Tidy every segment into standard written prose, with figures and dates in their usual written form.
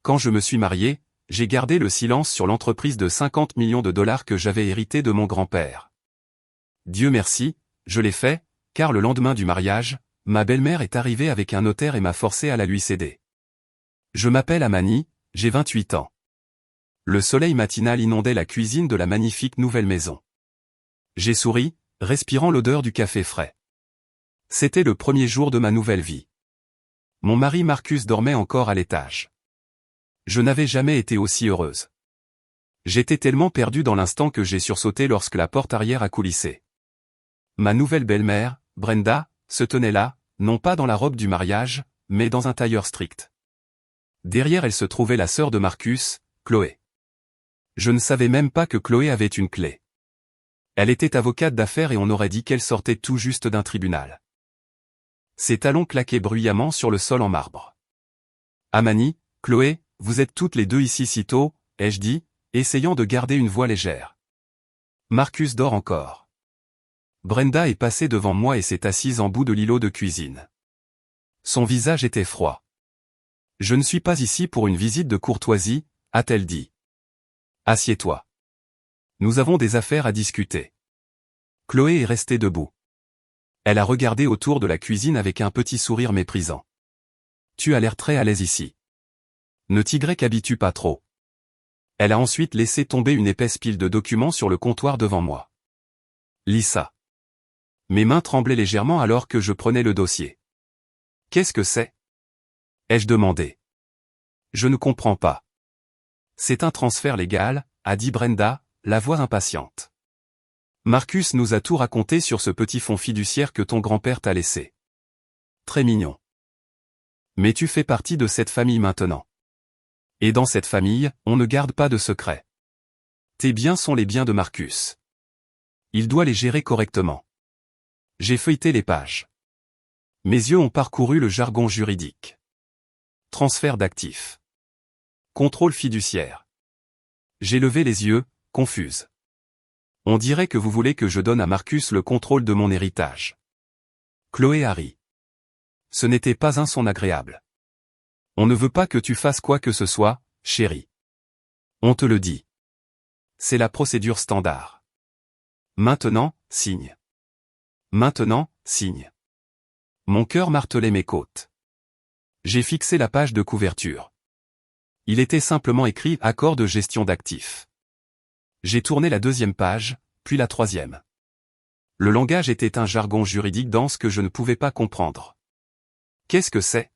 quand je me suis marié, j'ai gardé le silence sur l'entreprise de 50 millions de dollars que j'avais héritée de mon grand-père. Dieu merci, je l'ai fait, car le lendemain du mariage, ma belle-mère est arrivée avec un notaire et m'a forcé à la lui céder. Je m'appelle Amani, j'ai 28 ans. Le soleil matinal inondait la cuisine de la magnifique nouvelle maison. J'ai souri, respirant l'odeur du café frais. C'était le premier jour de ma nouvelle vie. Mon mari Marcus dormait encore à l'étage. Je n'avais jamais été aussi heureuse. J'étais tellement perdue dans l'instant que j'ai sursauté lorsque la porte arrière a coulissé. Ma nouvelle belle-mère, Brenda, se tenait là, non pas dans la robe du mariage, mais dans un tailleur strict. Derrière elle se trouvait la sœur de Marcus, Chloé. Je ne savais même pas que Chloé avait une clé. Elle était avocate d'affaires et on aurait dit qu'elle sortait tout juste d'un tribunal. Ses talons claquaient bruyamment sur le sol en marbre. Amani, Chloé, vous êtes toutes les deux ici si tôt, ai-je dit, essayant de garder une voix légère. Marcus dort encore. Brenda est passée devant moi et s'est assise en bout de l'îlot de cuisine. Son visage était froid. Je ne suis pas ici pour une visite de courtoisie, a-t-elle dit. Assieds-toi. Nous avons des affaires à discuter. Chloé est restée debout. Elle a regardé autour de la cuisine avec un petit sourire méprisant. Tu as l'air très à l'aise ici. Ne t'habitue pas trop. Elle a ensuite laissé tomber une épaisse pile de documents sur le comptoir devant moi. Lis ça. Mes mains tremblaient légèrement alors que je prenais le dossier. Qu'est-ce que c'est? Ai-je demandé. Je ne comprends pas. C'est un transfert légal, a dit Brenda, la voix impatiente. Marcus nous a tout raconté sur ce petit fonds fiduciaire que ton grand-père t'a laissé. Très mignon. Mais tu fais partie de cette famille maintenant. Et dans cette famille, on ne garde pas de secrets. Tes biens sont les biens de Marcus. Il doit les gérer correctement. J'ai feuilleté les pages. Mes yeux ont parcouru le jargon juridique. Transfert d'actifs. Contrôle fiduciaire. J'ai levé les yeux, confuse. On dirait que vous voulez que je donne à Marcus le contrôle de mon héritage. Chloé a ri. Ce n'était pas un son agréable. On ne veut pas que tu fasses quoi que ce soit, chérie. On te le dit. C'est la procédure standard. Maintenant, signe. Maintenant, signe. Mon cœur martelait mes côtes. J'ai fixé la page de couverture. Il était simplement écrit « Accord de gestion d'actifs ». J'ai tourné la deuxième page, puis la troisième. Le langage était un jargon juridique dense que je ne pouvais pas comprendre. Qu'est-ce que c'est?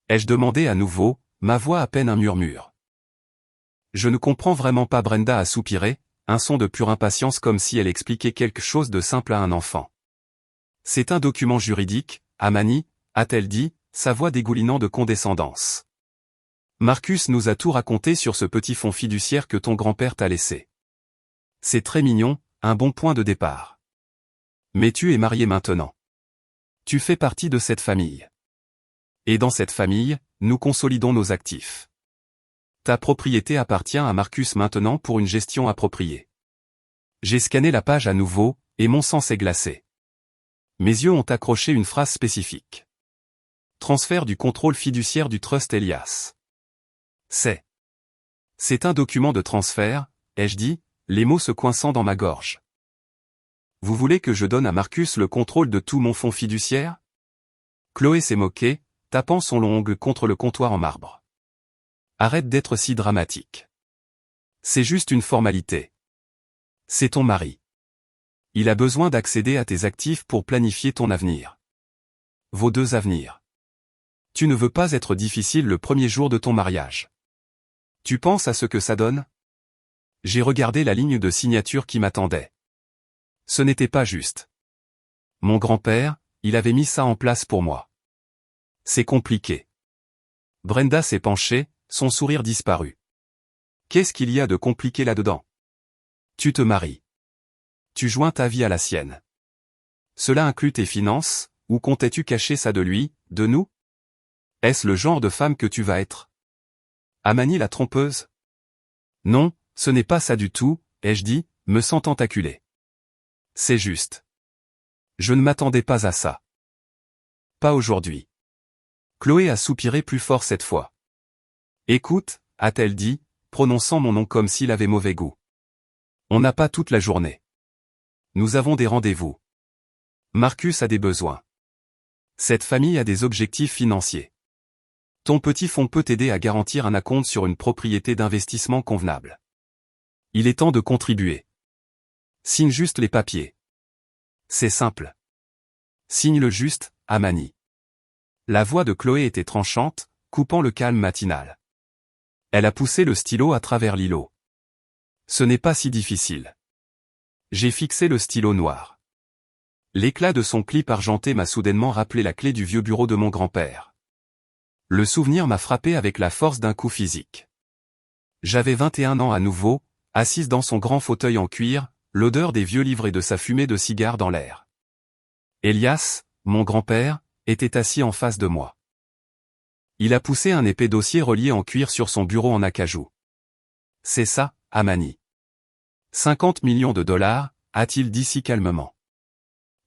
Ai-je demandé à nouveau, ma voix à peine un murmure. Je ne comprends vraiment pas. Brenda a soupiré, un son de pure impatience comme si elle expliquait quelque chose de simple à un enfant. C'est un document juridique, Amani, a-t-elle dit, sa voix dégoulinant de condescendance. Marcus nous a tout raconté sur ce petit fonds fiduciaire que ton grand-père t'a laissé. C'est très mignon, un bon point de départ. Mais tu es marié maintenant. Tu fais partie de cette famille. Et dans cette famille, nous consolidons nos actifs. Ta propriété appartient à Marcus maintenant pour une gestion appropriée. J'ai scanné la page à nouveau, et mon sang s'est glacé. Mes yeux ont accroché une phrase spécifique. Transfert du contrôle fiduciaire du Trust Elias. C'est un document de transfert, ai-je dit, les mots se coinçant dans ma gorge. Vous voulez que je donne à Marcus le contrôle de tout mon fonds fiduciaire? Chloé s'est moquée, tapant son long ongle contre le comptoir en marbre. Arrête d'être si dramatique. C'est juste une formalité. C'est ton mari. Il a besoin d'accéder à tes actifs pour planifier ton avenir. Vos deux avenirs. Tu ne veux pas être difficile le premier jour de ton mariage. Tu penses à ce que ça donne? J'ai regardé la ligne de signature qui m'attendait. Ce n'était pas juste. Mon grand-père, il avait mis ça en place pour moi. C'est compliqué. Brenda s'est penchée, son sourire disparut. Qu'est-ce qu'il y a de compliqué là-dedans? Tu te maries. Tu joins ta vie à la sienne. Cela inclut tes finances, ou comptais-tu cacher ça de lui, de nous? Est-ce le genre de femme que tu vas être? Amani la trompeuse? Non, ce n'est pas ça du tout, ai-je dit, me sentant acculé. C'est juste. Je ne m'attendais pas à ça. Pas aujourd'hui. Chloé a soupiré plus fort cette fois. Écoute, a-t-elle dit, prononçant mon nom comme s'il avait mauvais goût. On n'a pas toute la journée. Nous avons des rendez-vous. Marcus a des besoins. Cette famille a des objectifs financiers. Ton petit fonds peut t'aider à garantir un acompte sur une propriété d'investissement convenable. Il est temps de contribuer. Signe juste les papiers. C'est simple. Signe-le juste, Amani. La voix de Chloé était tranchante, coupant le calme matinal. Elle a poussé le stylo à travers l'îlot. Ce n'est pas si difficile. J'ai fixé le stylo noir. L'éclat de son clip argenté m'a soudainement rappelé la clé du vieux bureau de mon grand-père. Le souvenir m'a frappé avec la force d'un coup physique. J'avais 21 ans à nouveau, assise dans son grand fauteuil en cuir, l'odeur des vieux livres et de sa fumée de cigare dans l'air. Elias, mon grand-père, était assis en face de moi. Il a poussé un épais dossier relié en cuir sur son bureau en acajou. C'est ça, Amani. 50 millions de dollars, a-t-il dit si calmement.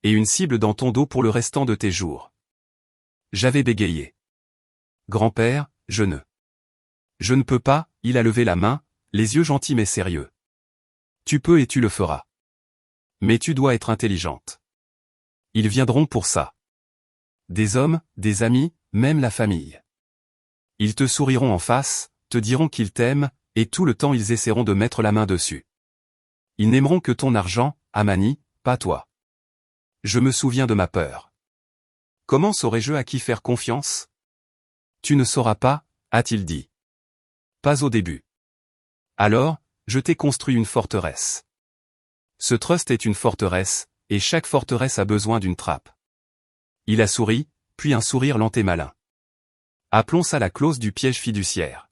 Et une cible dans ton dos pour le restant de tes jours. J'avais bégayé. Grand-père, je ne peux pas, il a levé la main, les yeux gentils mais sérieux. Tu peux et tu le feras. Mais tu dois être intelligente. Ils viendront pour ça. Des hommes, des amis, même la famille. Ils te souriront en face, te diront qu'ils t'aiment, et tout le temps ils essaieront de mettre la main dessus. Ils n'aimeront que ton argent, Amani, pas toi. Je me souviens de ma peur. Comment saurais-je à qui faire confiance? Tu ne sauras pas, a-t-il dit. Pas au début. Alors, je t'ai construit une forteresse. Ce trust est une forteresse, et chaque forteresse a besoin d'une trappe. Il a souri, puis un sourire lent et malin. Appelons ça la clause du piège fiduciaire.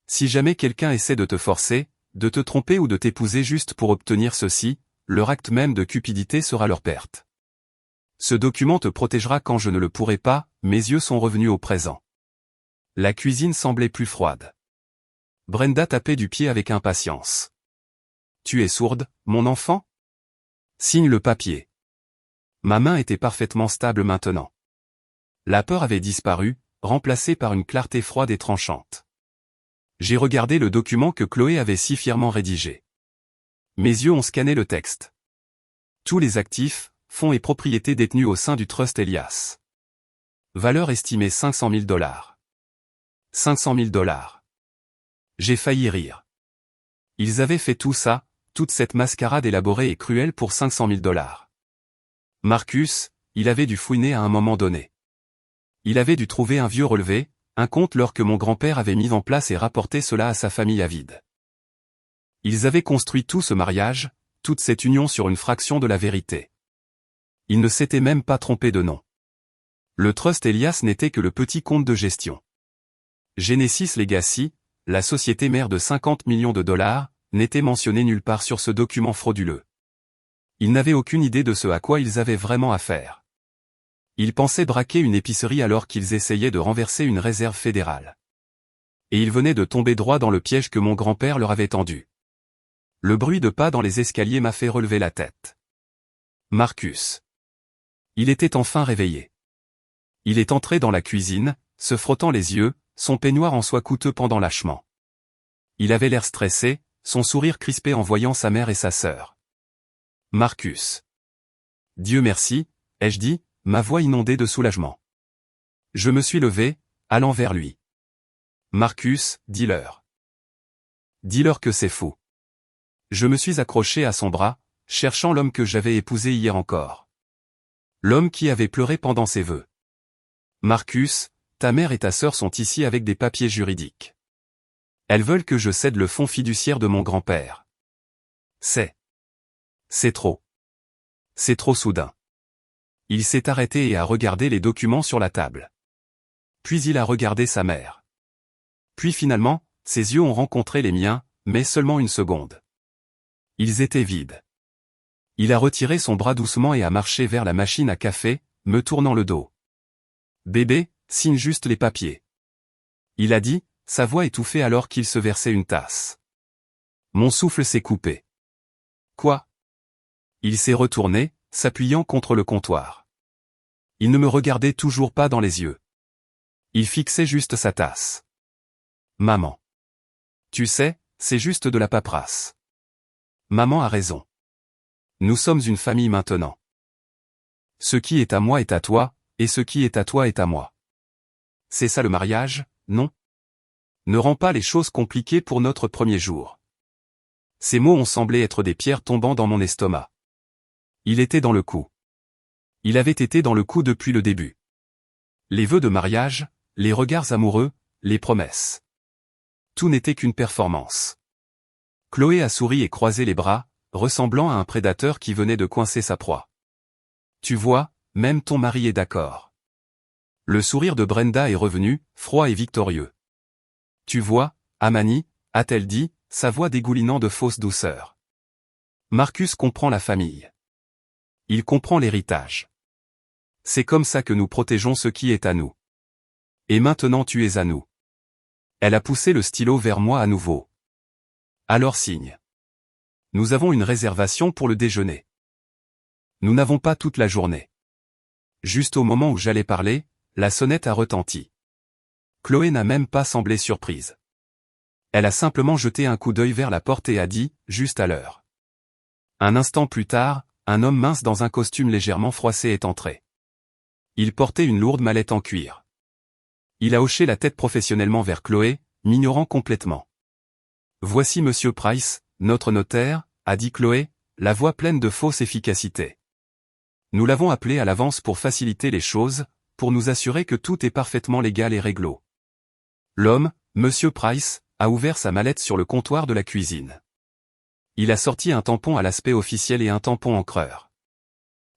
Si jamais quelqu'un essaie de te forcer, de te tromper ou de t'épouser juste pour obtenir ceci, leur acte même de cupidité sera leur perte. Ce document te protégera quand je ne le pourrai pas, mes yeux sont revenus au présent. La cuisine semblait plus froide. Brenda tapait du pied avec impatience. Tu es sourde, mon enfant? Signe le papier. Ma main était parfaitement stable maintenant. La peur avait disparu, remplacée par une clarté froide et tranchante. J'ai regardé le document que Chloé avait si fièrement rédigé. Mes yeux ont scanné le texte. Tous les actifs, fonds et propriétés détenus au sein du Trust Elias. Valeur estimée 500 000 dollars. 500 000 dollars. J'ai failli rire. Ils avaient fait tout ça, toute cette mascarade élaborée et cruelle pour 500 000 dollars. Marcus, il avait dû fouiner à un moment donné. Il avait dû trouver un vieux relevé, un compte que mon grand-père avait mis en place et rapporter cela à sa famille avide. Ils avaient construit tout ce mariage, toute cette union sur une fraction de la vérité. Ils ne s'étaient même pas trompés de nom. Le Trust Elias n'était que le petit compte de gestion. Genesis Legacy, la société mère de 50 millions de dollars, n'était mentionnée nulle part sur ce document frauduleux. Ils n'avaient aucune idée de ce à quoi ils avaient vraiment affaire. Ils pensaient braquer une épicerie alors qu'ils essayaient de renverser une réserve fédérale. Et ils venaient de tomber droit dans le piège que mon grand-père leur avait tendu. Le bruit de pas dans les escaliers m'a fait relever la tête. Marcus. Il était enfin réveillé. Il est entré dans la cuisine, se frottant les yeux, son peignoir en soie coûteux pendant lâchement. Il avait l'air stressé, son sourire crispé en voyant sa mère et sa sœur. Marcus. Dieu merci, ai-je dit, ma voix inondée de soulagement. Je me suis levé, allant vers lui. Marcus, dis-leur. Dis-leur que c'est fou. Je me suis accroché à son bras, cherchant l'homme que j'avais épousé hier encore. L'homme qui avait pleuré pendant ses vœux. Marcus, ta mère et ta sœur sont ici avec des papiers juridiques. Elles veulent que je cède le fonds fiduciaire de mon grand-père. C'est trop. C'est trop soudain. Il s'est arrêté et a regardé les documents sur la table. Puis il a regardé sa mère. Puis finalement, ses yeux ont rencontré les miens, mais seulement une seconde. Ils étaient vides. Il a retiré son bras doucement et a marché vers la machine à café, me tournant le dos. Bébé, signe juste les papiers. Il a dit, sa voix étouffée alors qu'il se versait une tasse. Mon souffle s'est coupé. Quoi? Il s'est retourné, s'appuyant contre le comptoir. Il ne me regardait toujours pas dans les yeux. Il fixait juste sa tasse. Maman. Tu sais, c'est juste de la paperasse. Maman a raison. Nous sommes une famille maintenant. Ce qui est à moi est à toi, et ce qui est à toi est à moi. C'est ça le mariage, non? Ne rends pas les choses compliquées pour notre premier jour. Ces mots ont semblé être des pierres tombant dans mon estomac. Il était dans le coup. Il avait été dans le coup depuis le début. Les vœux de mariage, les regards amoureux, les promesses. Tout n'était qu'une performance. Chloé a souri et croisé les bras, ressemblant à un prédateur qui venait de coincer sa proie. Tu vois, même ton mari est d'accord. Le sourire de Brenda est revenu, froid et victorieux. Tu vois, Amani, a-t-elle dit, sa voix dégoulinant de fausse douceur. Marcus comprend la famille. Il comprend l'héritage. C'est comme ça que nous protégeons ce qui est à nous. Et maintenant tu es à nous. Elle a poussé le stylo vers moi à nouveau. Alors signe. Nous avons une réservation pour le déjeuner. Nous n'avons pas toute la journée. Juste au moment où j'allais parler, la sonnette a retenti. Chloé n'a même pas semblé surprise. Elle a simplement jeté un coup d'œil vers la porte et a dit, juste à l'heure. Un instant plus tard, un homme mince dans un costume légèrement froissé est entré. Il portait une lourde mallette en cuir. Il a hoché la tête professionnellement vers Chloé, m'ignorant complètement. Voici Monsieur Price, notre notaire, a dit Chloé, la voix pleine de fausse efficacité. Nous l'avons appelé à l'avance pour faciliter les choses, pour nous assurer que tout est parfaitement légal et réglo. L'homme, Monsieur Price, a ouvert sa mallette sur le comptoir de la cuisine. Il a sorti un tampon à l'aspect officiel et un tampon encreur.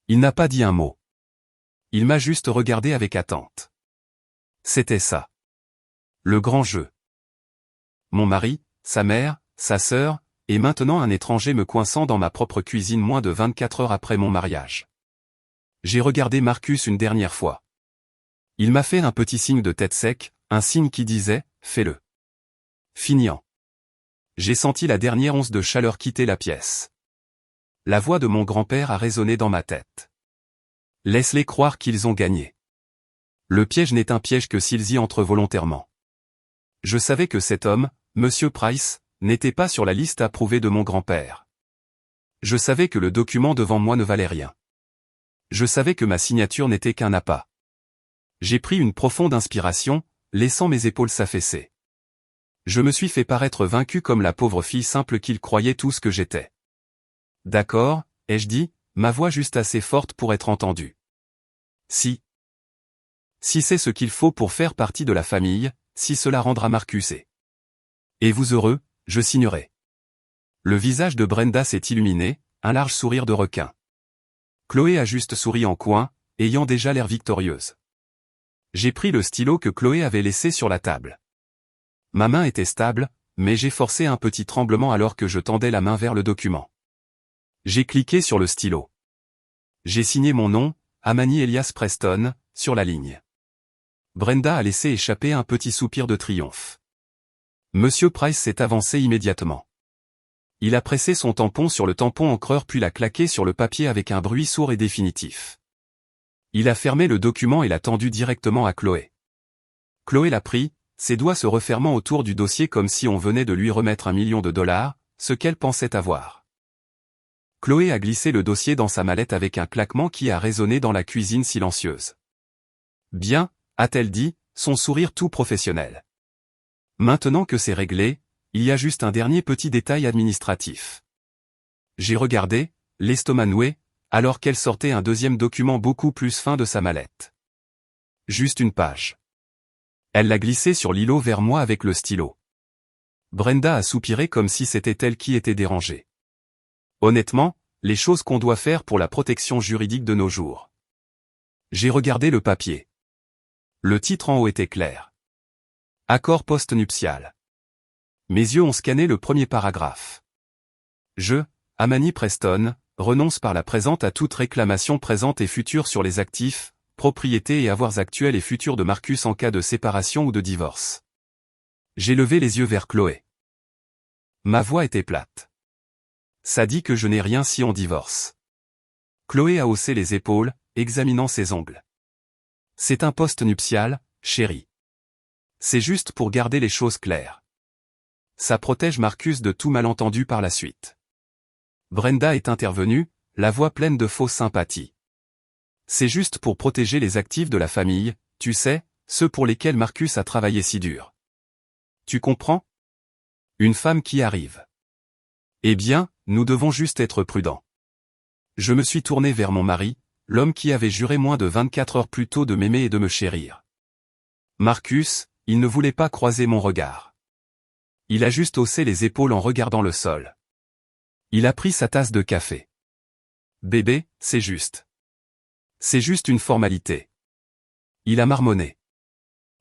Il n'a pas dit un mot. Il m'a juste regardé avec attente. C'était ça. Le grand jeu. Mon mari, sa mère, sa sœur, et maintenant un étranger me coinçant dans ma propre cuisine moins de 24 heures après mon mariage. J'ai regardé Marcus une dernière fois. Il m'a fait un petit signe de tête sec, un signe qui disait « Fais-le ». Finiant. J'ai senti la dernière once de chaleur quitter la pièce. La voix de mon grand-père a résonné dans ma tête. Laisse-les croire qu'ils ont gagné. Le piège n'est un piège que s'ils y entrent volontairement. Je savais que cet homme, Monsieur Price, n'était pas sur la liste approuvée de mon grand-père. Je savais que le document devant moi ne valait rien. Je savais que ma signature n'était qu'un appât. J'ai pris une profonde inspiration, laissant mes épaules s'affaisser. Je me suis fait paraître vaincu comme la pauvre fille simple qu'il croyait tout ce que j'étais. D'accord, ai-je dit, ma voix juste assez forte pour être entendue. Si c'est ce qu'il faut pour faire partie de la famille, si cela rendra Marcus et vous heureux, je signerai. Le visage de Brenda s'est illuminé, un large sourire de requin. Chloé a juste souri en coin, ayant déjà l'air victorieuse. J'ai pris le stylo que Chloé avait laissé sur la table. Ma main était stable, mais j'ai forcé un petit tremblement alors que je tendais la main vers le document. J'ai cliqué sur le stylo. J'ai signé mon nom, Amani Elias Preston, sur la ligne. Brenda a laissé échapper un petit soupir de triomphe. Monsieur Price s'est avancé immédiatement. Il a pressé son tampon sur le tampon encreur puis l'a claqué sur le papier avec un bruit sourd et définitif. Il a fermé le document et l'a tendu directement à Chloé. Chloé l'a pris, ses doigts se refermant autour du dossier comme si on venait de lui remettre $1 million, ce qu'elle pensait avoir. Chloé a glissé le dossier dans sa mallette avec un claquement qui a résonné dans la cuisine silencieuse. Bien, a-t-elle dit, son sourire tout professionnel. Maintenant que c'est réglé, il y a juste un dernier petit détail administratif. J'ai regardé, l'estomac noué, alors qu'elle sortait un deuxième document beaucoup plus fin de sa mallette. Juste une page. Elle l'a glissé sur l'îlot vers moi avec le stylo. Brenda a soupiré comme si c'était elle qui était dérangée. Honnêtement, les choses qu'on doit faire pour la protection juridique de nos jours. J'ai regardé le papier. Le titre en haut était clair. Accord post-nuptial. Mes yeux ont scanné le premier paragraphe. Je, Amani Preston, renonce par la présente à toute réclamation présente et future sur les actifs, propriétés et avoirs actuels et futurs de Marcus en cas de séparation ou de divorce. J'ai levé les yeux vers Chloé. Ma voix était plate. Ça dit que je n'ai rien si on divorce. Chloé a haussé les épaules, examinant ses ongles. C'est un post-nuptial, chérie. C'est juste pour garder les choses claires. Ça protège Marcus de tout malentendu par la suite. Brenda est intervenue, la voix pleine de fausse sympathie. C'est juste pour protéger les actifs de la famille, tu sais, ceux pour lesquels Marcus a travaillé si dur. Tu comprends? Une femme qui arrive. Eh bien, nous devons juste être prudents. Je me suis tourné vers mon mari, l'homme qui avait juré moins de 24 heures plus tôt de m'aimer et de me chérir. Marcus, il ne voulait pas croiser mon regard. Il a juste haussé les épaules en regardant le sol. Il a pris sa tasse de café. Bébé, c'est juste. C'est juste une formalité. Il a marmonné.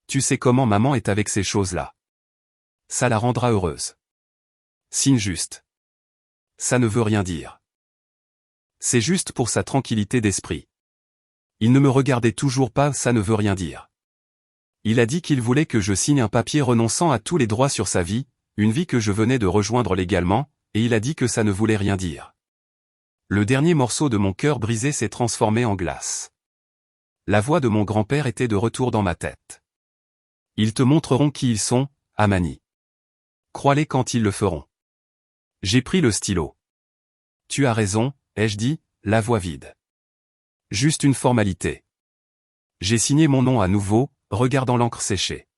Tu sais comment maman est avec ces choses-là. Ça la rendra heureuse. Signe juste. Ça ne veut rien dire. C'est juste pour sa tranquillité d'esprit. Il ne me regardait toujours pas, ça ne veut rien dire. Il a dit qu'il voulait que je signe un papier renonçant à tous les droits sur sa vie, une vie que je venais de rejoindre légalement, et il a dit que ça ne voulait rien dire. Le dernier morceau de mon cœur brisé s'est transformé en glace. La voix de mon grand-père était de retour dans ma tête. Ils te montreront qui ils sont, Amani. Crois-les quand ils le feront. J'ai pris le stylo. Tu as raison, ai-je dit, la voix vide. Juste une formalité. J'ai signé mon nom à nouveau, regardant l'encre sécher.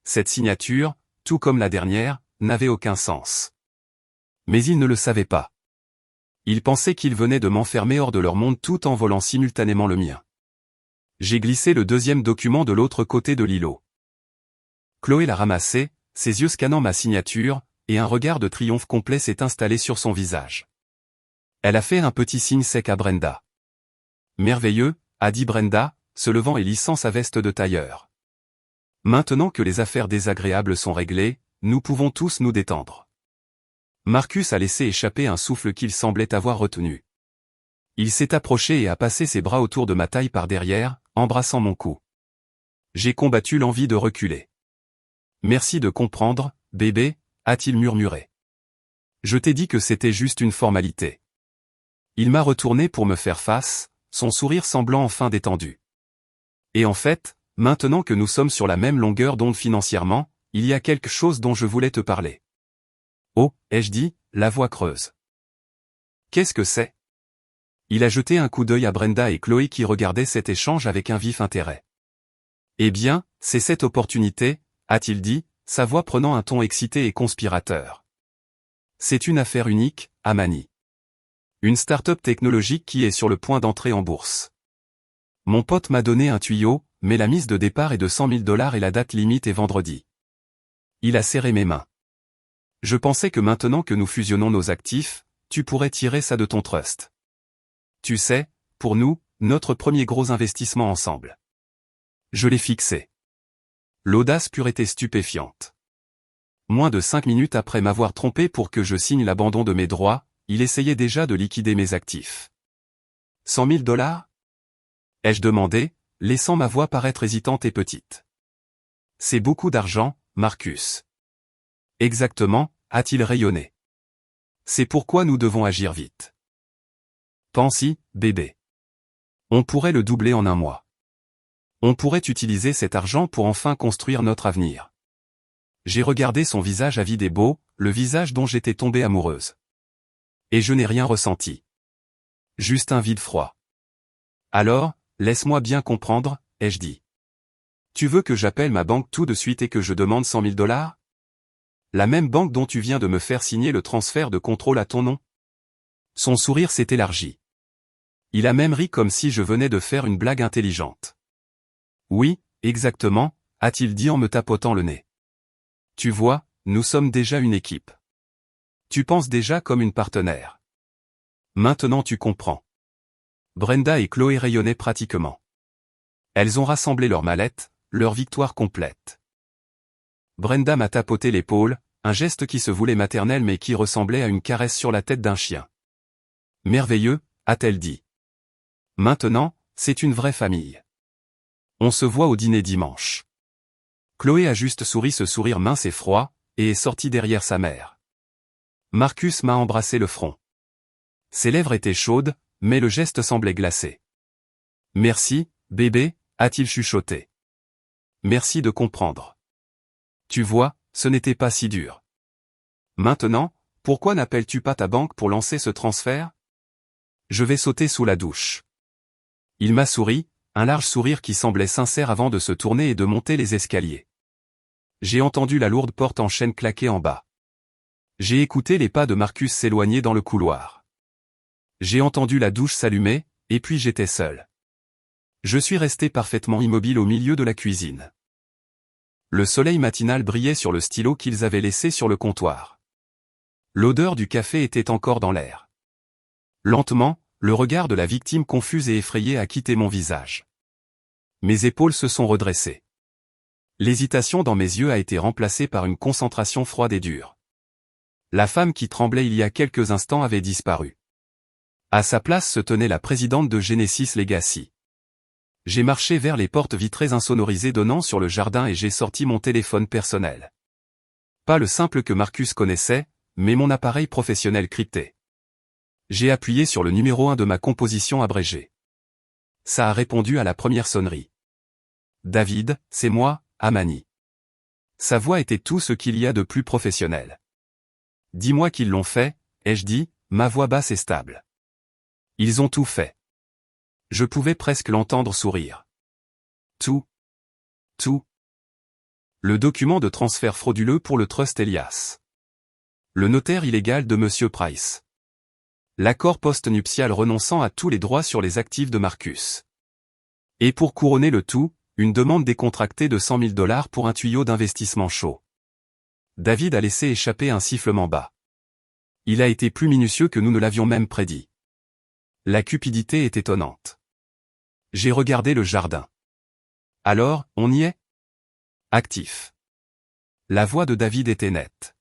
Cette signature, tout comme la dernière, n'avait aucun sens. Mais ils ne le savaient pas. Ils pensaient qu'ils venaient de m'enfermer hors de leur monde tout en volant simultanément le mien. J'ai glissé le deuxième document de l'autre côté de l'îlot. Chloé l'a ramassé, ses yeux scannant ma signature, et un regard de triomphe complet s'est installé sur son visage. Elle a fait un petit signe sec à Brenda. Merveilleux, a dit Brenda, se levant et lissant sa veste de tailleur. Maintenant que les affaires désagréables sont réglées, nous pouvons tous nous détendre. Marcus a laissé échapper un souffle qu'il semblait avoir retenu. Il s'est approché et a passé ses bras autour de ma taille par derrière, embrassant mon cou. J'ai combattu l'envie de reculer. Merci de comprendre, bébé, a-t-il murmuré. Je t'ai dit que c'était juste une formalité. Il m'a retourné pour me faire face, son sourire semblant enfin détendu. Et en fait, maintenant que nous sommes sur la même longueur d'onde financièrement, il y a quelque chose dont je voulais te parler. Oh, ai-je dit, la voix creuse. Qu'est-ce que c'est? Il a jeté un coup d'œil à Brenda et Chloé qui regardaient cet échange avec un vif intérêt. Eh bien, c'est cette opportunité, a-t-il dit, sa voix prenant un ton excité et conspirateur. C'est une affaire unique, Amani. Une start-up technologique qui est sur le point d'entrer en bourse. Mon pote m'a donné un tuyau, mais la mise de départ est de 100 000 $ et la date limite est vendredi. Il a serré mes mains. Je pensais que maintenant que nous fusionnons nos actifs, tu pourrais tirer ça de ton trust. Tu sais, pour nous, notre premier gros investissement ensemble. Je l'ai fixé. L'audace pure était stupéfiante. Moins de 5 minutes après m'avoir trompé pour que je signe l'abandon de mes droits, il essayait déjà de liquider mes actifs. 100 000 $? Ai-je demandé, laissant ma voix paraître hésitante et petite. C'est beaucoup d'argent, Marcus. Exactement, a-t-il rayonné. C'est pourquoi nous devons agir vite. Pense-y, bébé. On pourrait le doubler en un mois. On pourrait utiliser cet argent pour enfin construire notre avenir. J'ai regardé son visage avide et beau, le visage dont j'étais tombée amoureuse. Et je n'ai rien ressenti. Juste un vide froid. Alors, laisse-moi bien comprendre, ai-je dit. Tu veux que j'appelle ma banque tout de suite et que je demande 100 000 $? La même banque dont tu viens de me faire signer le transfert de contrôle à ton nom? Son sourire s'est élargi. Il a même ri comme si je venais de faire une blague intelligente. Oui, exactement, a-t-il dit en me tapotant le nez. Tu vois, nous sommes déjà une équipe. Tu penses déjà comme une partenaire. Maintenant tu comprends. Brenda et Chloé rayonnaient pratiquement. Elles ont rassemblé leurs mallettes, leur victoire complète. Brenda m'a tapoté l'épaule, un geste qui se voulait maternel mais qui ressemblait à une caresse sur la tête d'un chien. Merveilleux, a-t-elle dit. Maintenant, c'est une vraie famille. On se voit au dîner dimanche. Chloé a juste souri ce sourire mince et froid, et est sortie derrière sa mère. Marcus m'a embrassé le front. Ses lèvres étaient chaudes, mais le geste semblait glacé. Merci, bébé, a-t-il chuchoté. Merci de comprendre. Tu vois, ce n'était pas si dur. Maintenant, pourquoi n'appelles-tu pas ta banque pour lancer ce transfert? Je vais sauter sous la douche. Il m'a souri, un large sourire qui semblait sincère avant de se tourner et de monter les escaliers. J'ai entendu la lourde porte en chêne claquer en bas. J'ai écouté les pas de Marcus s'éloigner dans le couloir. J'ai entendu la douche s'allumer, et puis j'étais seul. Je suis resté parfaitement immobile au milieu de la cuisine. Le soleil matinal brillait sur le stylo qu'ils avaient laissé sur le comptoir. L'odeur du café était encore dans l'air. Lentement, le regard de la victime confuse et effrayée a quitté mon visage. Mes épaules se sont redressées. L'hésitation dans mes yeux a été remplacée par une concentration froide et dure. La femme qui tremblait il y a quelques instants avait disparu. À sa place se tenait la présidente de Genesis Legacy. J'ai marché vers les portes vitrées insonorisées donnant sur le jardin et j'ai sorti mon téléphone personnel. Pas le simple que Marcus connaissait, mais mon appareil professionnel crypté. J'ai appuyé sur le numéro 1 de ma composition abrégée. Ça a répondu à la première sonnerie. David, c'est moi, Amani. Sa voix était tout ce qu'il y a de plus professionnel. Dis-moi qu'ils l'ont fait, ai-je dit, ma voix basse et stable. Ils ont tout fait. Je pouvais presque l'entendre sourire. Tout. Le document de transfert frauduleux pour le Trust Elias. Le notaire illégal de Monsieur Price. L'accord post-nuptial renonçant à tous les droits sur les actifs de Marcus. Et pour couronner le tout, une demande décontractée de $100 000 pour un tuyau d'investissement chaud. David a laissé échapper un sifflement bas. Il a été plus minutieux que nous ne l'avions même prédit. La cupidité est étonnante. J'ai regardé le jardin. Alors, on y est? Actif. La voix de David était nette.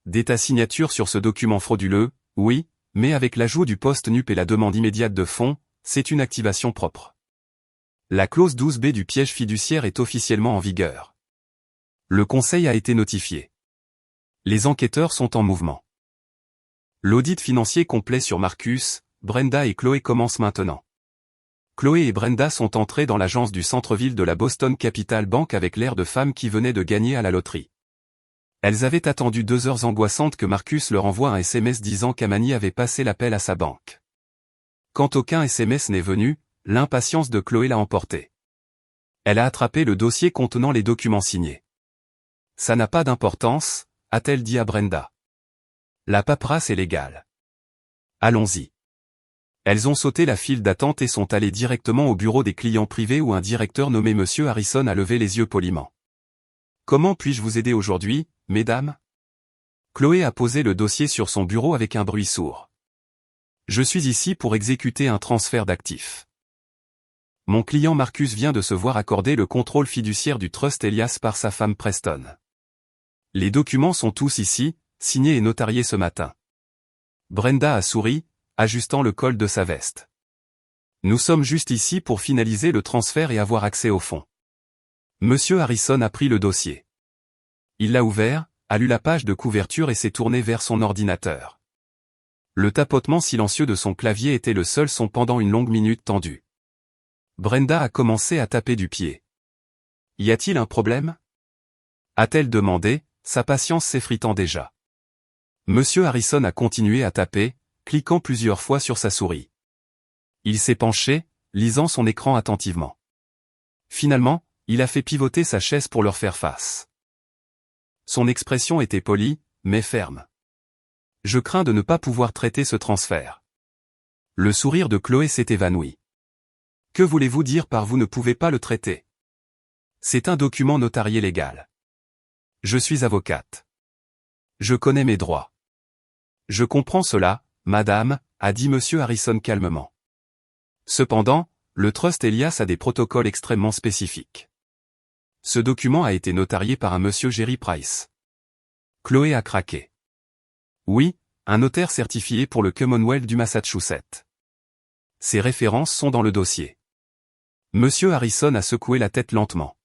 Dès ta signature sur ce document frauduleux, oui, mais avec l'ajout du post-nup et la demande immédiate de fonds, c'est une activation propre. La clause 12B du piège fiduciaire est officiellement en vigueur. Le conseil a été notifié. Les enquêteurs sont en mouvement. L'audit financier complet sur Marcus, Brenda et Chloé commence maintenant. Chloé et Brenda sont entrées dans l'agence du centre-ville de la Boston Capital Bank avec l'air de femmes qui venaient de gagner à la loterie. Elles avaient attendu 2 heures angoissantes que Marcus leur envoie un SMS disant qu'Amani avait passé l'appel à sa banque. Quand aucun SMS n'est venu, l'impatience de Chloé l'a emporté. Elle a attrapé le dossier contenant les documents signés. Ça n'a pas d'importance, a-t-elle dit à Brenda. La paperasse est légale. Allons-y. Elles ont sauté la file d'attente et sont allées directement au bureau des clients privés où un directeur nommé Monsieur Harrison a levé les yeux poliment. Comment puis-je vous aider aujourd'hui, mesdames? Chloé a posé le dossier sur son bureau avec un bruit sourd. Je suis ici pour exécuter un transfert d'actifs. Mon client Marcus vient de se voir accorder le contrôle fiduciaire du Trust Elias par sa femme Preston. Les documents sont tous ici, signés et notariés ce matin. Brenda a souri, ajustant le col de sa veste. Nous sommes juste ici pour finaliser le transfert et avoir accès aux fonds. Monsieur Harrison a pris le dossier. Il l'a ouvert, a lu la page de couverture et s'est tourné vers son ordinateur. Le tapotement silencieux de son clavier était le seul son pendant une longue minute tendue. Brenda a commencé à taper du pied. Y a-t-il un problème? A-t-elle demandé, sa patience s'effritant déjà. Monsieur Harrison a continué à taper, cliquant plusieurs fois sur sa souris. Il s'est penché, lisant son écran attentivement. Finalement, il a fait pivoter sa chaise pour leur faire face. Son expression était polie, mais ferme. Je crains de ne pas pouvoir traiter ce transfert. Le sourire de Chloé s'est évanoui. Que voulez-vous dire par vous ne pouvez pas le traiter? C'est un document notarié légal. Je suis avocate. Je connais mes droits. Je comprends cela, madame, a dit Monsieur Harrison calmement. Cependant, le Trust Elias a des protocoles extrêmement spécifiques. Ce document a été notarié par un Monsieur Jerry Price. Chloé a craqué. Oui, un notaire certifié pour le Commonwealth du Massachusetts. Ces références sont dans le dossier. Monsieur Harrison a secoué la tête lentement.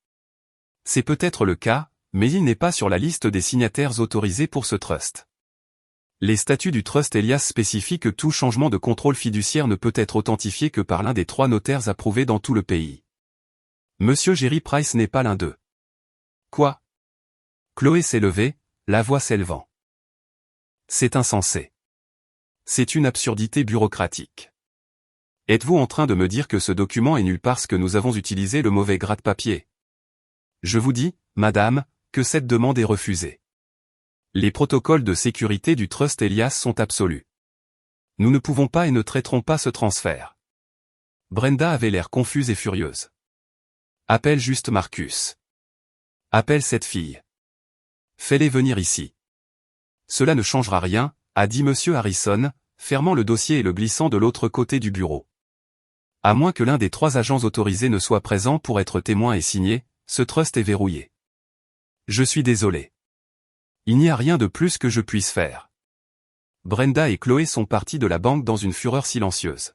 C'est peut-être le cas, mais il n'est pas sur la liste des signataires autorisés pour ce trust. Les statuts du Trust Elias spécifient que tout changement de contrôle fiduciaire ne peut être authentifié que par l'un des 3 notaires approuvés dans tout le pays. Monsieur Jerry Price n'est pas l'un d'eux. Quoi? Chloé s'est levée, la voix s'élevant. C'est insensé. C'est une absurdité bureaucratique. Êtes-vous en train de me dire que ce document est nul parce que nous avons utilisé le mauvais gratte-papier? Je vous dis, madame, que cette demande est refusée. Les protocoles de sécurité du Trust Elias sont absolus. Nous ne pouvons pas et ne traiterons pas ce transfert. Brenda avait l'air confuse et furieuse. Appelle juste Marcus. Appelle cette fille. Fais-les venir ici. Cela ne changera rien, a dit Monsieur Harrison, fermant le dossier et le glissant de l'autre côté du bureau. À moins que l'un des 3 agents autorisés ne soit présent pour être témoin et signer, ce trust est verrouillé. Je suis désolé. Il n'y a rien de plus que je puisse faire. Brenda et Chloé sont partis de la banque dans une fureur silencieuse.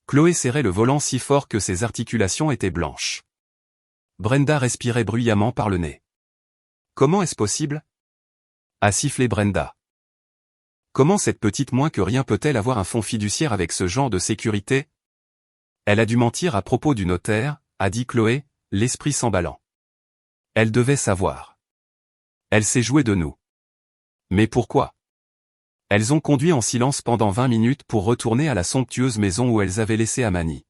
Chloé serrait le volant si fort que ses articulations étaient blanches. Brenda respirait bruyamment par le nez. Comment est-ce possible? A sifflé Brenda. Comment cette petite moins que rien peut-elle avoir un fonds fiduciaire avec ce genre de sécurité? Elle a dû mentir à propos du notaire, a dit Chloé, l'esprit s'emballant. Elle devait savoir. Elle s'est jouée de nous. Mais pourquoi? Elles ont conduit en silence pendant 20 minutes pour retourner à la somptueuse maison où elles avaient laissé Amani.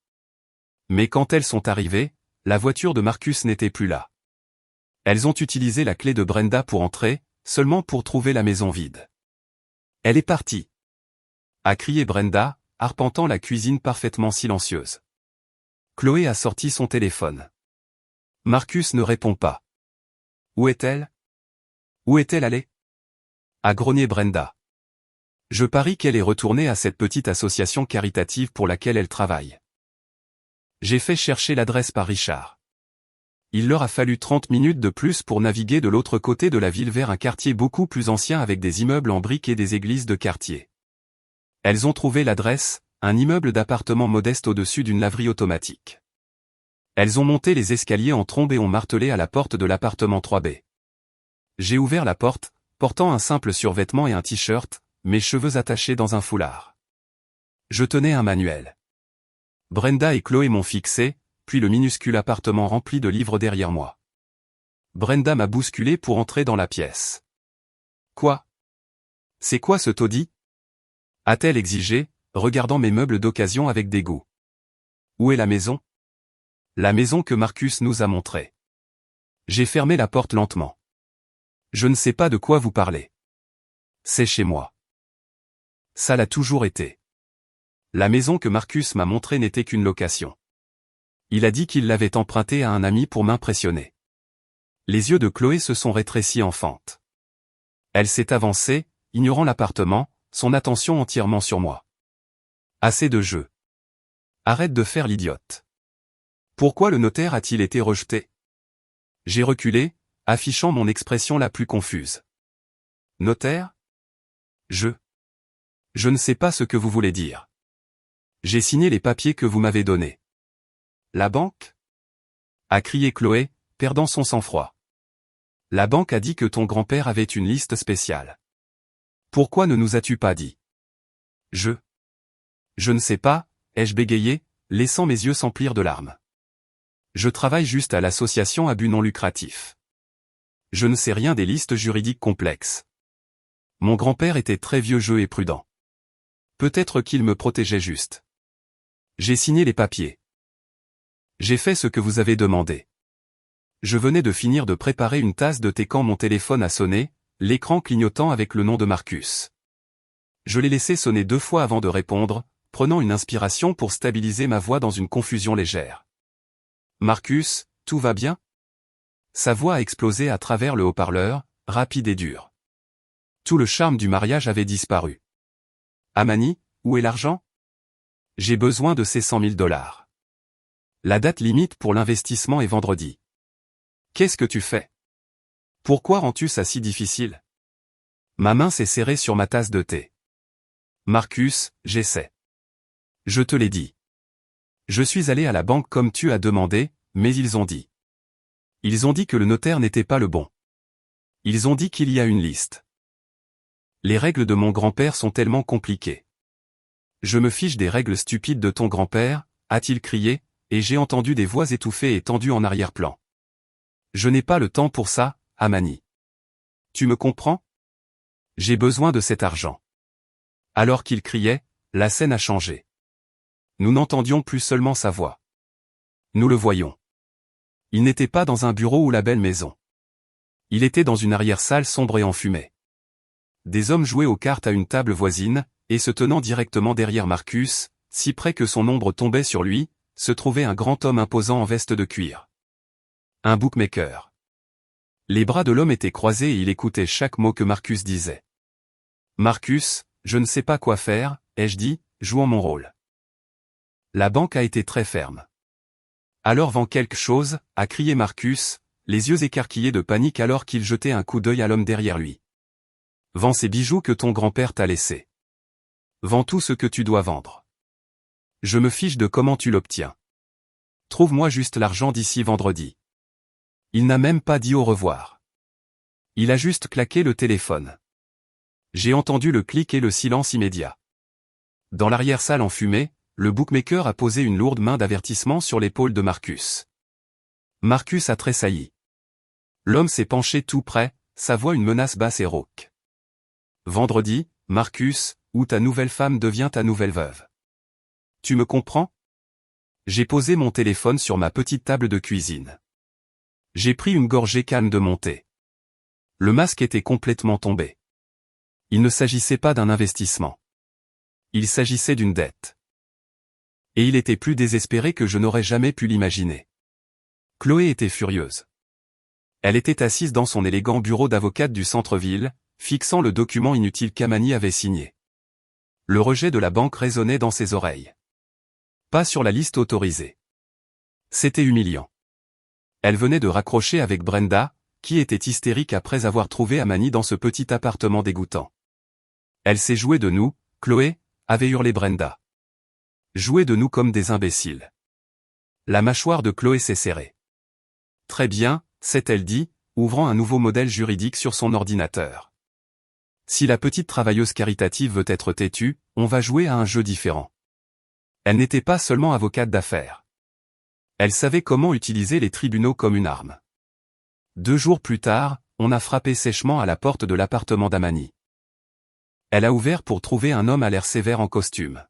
Mais quand elles sont arrivées, la voiture de Marcus n'était plus là. Elles ont utilisé la clé de Brenda pour entrer, seulement pour trouver la maison vide. Elle est partie, a crié Brenda, arpentant la cuisine parfaitement silencieuse. Chloé a sorti son téléphone. Marcus ne répond pas. Où est-elle? Où est-elle allée? A grogné Brenda. Je parie qu'elle est retournée à cette petite association caritative pour laquelle elle travaille. J'ai fait chercher l'adresse par Richard. Il leur a fallu 30 minutes de plus pour naviguer de l'autre côté de la ville vers un quartier beaucoup plus ancien avec des immeubles en briques et des églises de quartier. Elles ont trouvé l'adresse, un immeuble d'appartements modeste au-dessus d'une laverie automatique. Elles ont monté les escaliers en trombe et ont martelé à la porte de l'appartement 3B. J'ai ouvert la porte, portant un simple survêtement et un t-shirt, mes cheveux attachés dans un foulard. Je tenais un manuel. Brenda et Chloé m'ont fixé, puis le minuscule appartement rempli de livres derrière moi. Brenda m'a bousculé pour entrer dans la pièce. Quoi? C'est quoi ce taudis? A-t-elle exigé, regardant mes meubles d'occasion avec dégoût. Où est la maison? La maison que Marcus nous a montrée. J'ai fermé la porte lentement. Je ne sais pas de quoi vous parlez. C'est chez moi. Ça l'a toujours été. La maison que Marcus m'a montrée n'était qu'une location. Il a dit qu'il l'avait empruntée à un ami pour m'impressionner. Les yeux de Chloé se sont rétrécis en fente. Elle s'est avancée, ignorant l'appartement, son attention entièrement sur moi. Assez de jeu. Arrête de faire l'idiote. Pourquoi le notaire a-t-il été rejeté? J'ai reculé, affichant mon expression la plus confuse. Notaire? Je ne sais pas ce que vous voulez dire. J'ai signé les papiers que vous m'avez donnés. La banque? A crié Chloé, perdant son sang-froid. La banque a dit que ton grand-père avait une liste spéciale. Pourquoi ne nous as-tu pas dit? Je ne sais pas, ai-je bégayé, laissant mes yeux s'emplir de larmes. Je travaille juste à l'association à but non lucratif. Je ne sais rien des listes juridiques complexes. Mon grand-père était très vieux jeu et prudent. Peut-être qu'il me protégeait juste. J'ai signé les papiers. J'ai fait ce que vous avez demandé. Je venais de finir de préparer une tasse de thé quand mon téléphone a sonné, l'écran clignotant avec le nom de Marcus. Je l'ai laissé sonner 2 fois avant de répondre, prenant une inspiration pour stabiliser ma voix dans une confusion légère. Marcus, tout va bien? Sa voix a explosé à travers le haut-parleur, rapide et dur. Tout le charme du mariage avait disparu. Amani, où est l'argent? J'ai besoin de ces 100 000 $. La date limite pour l'investissement est vendredi. Qu'est-ce que tu fais? Pourquoi rends-tu ça si difficile? Ma main s'est serrée sur ma tasse de thé. Marcus, j'essaie. Je te l'ai dit. Je suis allé à la banque comme tu as demandé, mais ils ont dit. Ils ont dit que le notaire n'était pas le bon. Ils ont dit qu'il y a une liste. Les règles de mon grand-père sont tellement compliquées. Je me fiche des règles stupides de ton grand-père, a-t-il crié, et j'ai entendu des voix étouffées et tendues en arrière-plan. Je n'ai pas le temps pour ça, Amani. Tu me comprends? J'ai besoin de cet argent. Alors qu'il criait, la scène a changé. Nous n'entendions plus seulement sa voix. Nous le voyions. Il n'était pas dans un bureau ou la belle maison. Il était dans une arrière-salle sombre et enfumée. Des hommes jouaient aux cartes à une table voisine, et se tenant directement derrière Marcus, si près que son ombre tombait sur lui, se trouvait un grand homme imposant en veste de cuir. Un bookmaker. Les bras de l'homme étaient croisés et il écoutait chaque mot que Marcus disait. Marcus, je ne sais pas quoi faire, ai-je dit, jouant mon rôle. La banque a été très ferme. Alors vends quelque chose, a crié Marcus, les yeux écarquillés de panique alors qu'il jetait un coup d'œil à l'homme derrière lui. Vends ces bijoux que ton grand-père t'a laissés. Vends tout ce que tu dois vendre. Je me fiche de comment tu l'obtiens. Trouve-moi juste l'argent d'ici vendredi. Il n'a même pas dit au revoir. Il a juste claqué le téléphone. J'ai entendu le clic et le silence immédiat. Dans l'arrière-salle enfumée, le bookmaker a posé une lourde main d'avertissement sur l'épaule de Marcus. Marcus a tressailli. L'homme s'est penché tout près, sa voix une menace basse et rauque. Vendredi, Marcus, ou ta nouvelle femme devient ta nouvelle veuve. Tu me comprends? J'ai posé mon téléphone sur ma petite table de cuisine. J'ai pris une gorgée calme de mon thé. Le masque était complètement tombé. Il ne s'agissait pas d'un investissement. Il s'agissait d'une dette. Et il était plus désespéré que je n'aurais jamais pu l'imaginer. Chloé était furieuse. Elle était assise dans son élégant bureau d'avocate du centre-ville, fixant le document inutile qu'Amani avait signé. Le rejet de la banque résonnait dans ses oreilles. Pas sur la liste autorisée. C'était humiliant. Elle venait de raccrocher avec Brenda, qui était hystérique après avoir trouvé Amani dans ce petit appartement dégoûtant. Elle s'est jouée de nous, Chloé, avait hurlé Brenda. Jouée de nous comme des imbéciles. La mâchoire de Chloé s'est serrée. Très bien, s'est-elle dit, ouvrant un nouveau modèle juridique sur son ordinateur. Si la petite travailleuse caritative veut être têtue, on va jouer à un jeu différent. Elle n'était pas seulement avocate d'affaires. Elle savait comment utiliser les tribunaux comme une arme. 2 jours plus tard, on a frappé sèchement à la porte de l'appartement d'Amani. Elle a ouvert pour trouver un homme à l'air sévère en costume.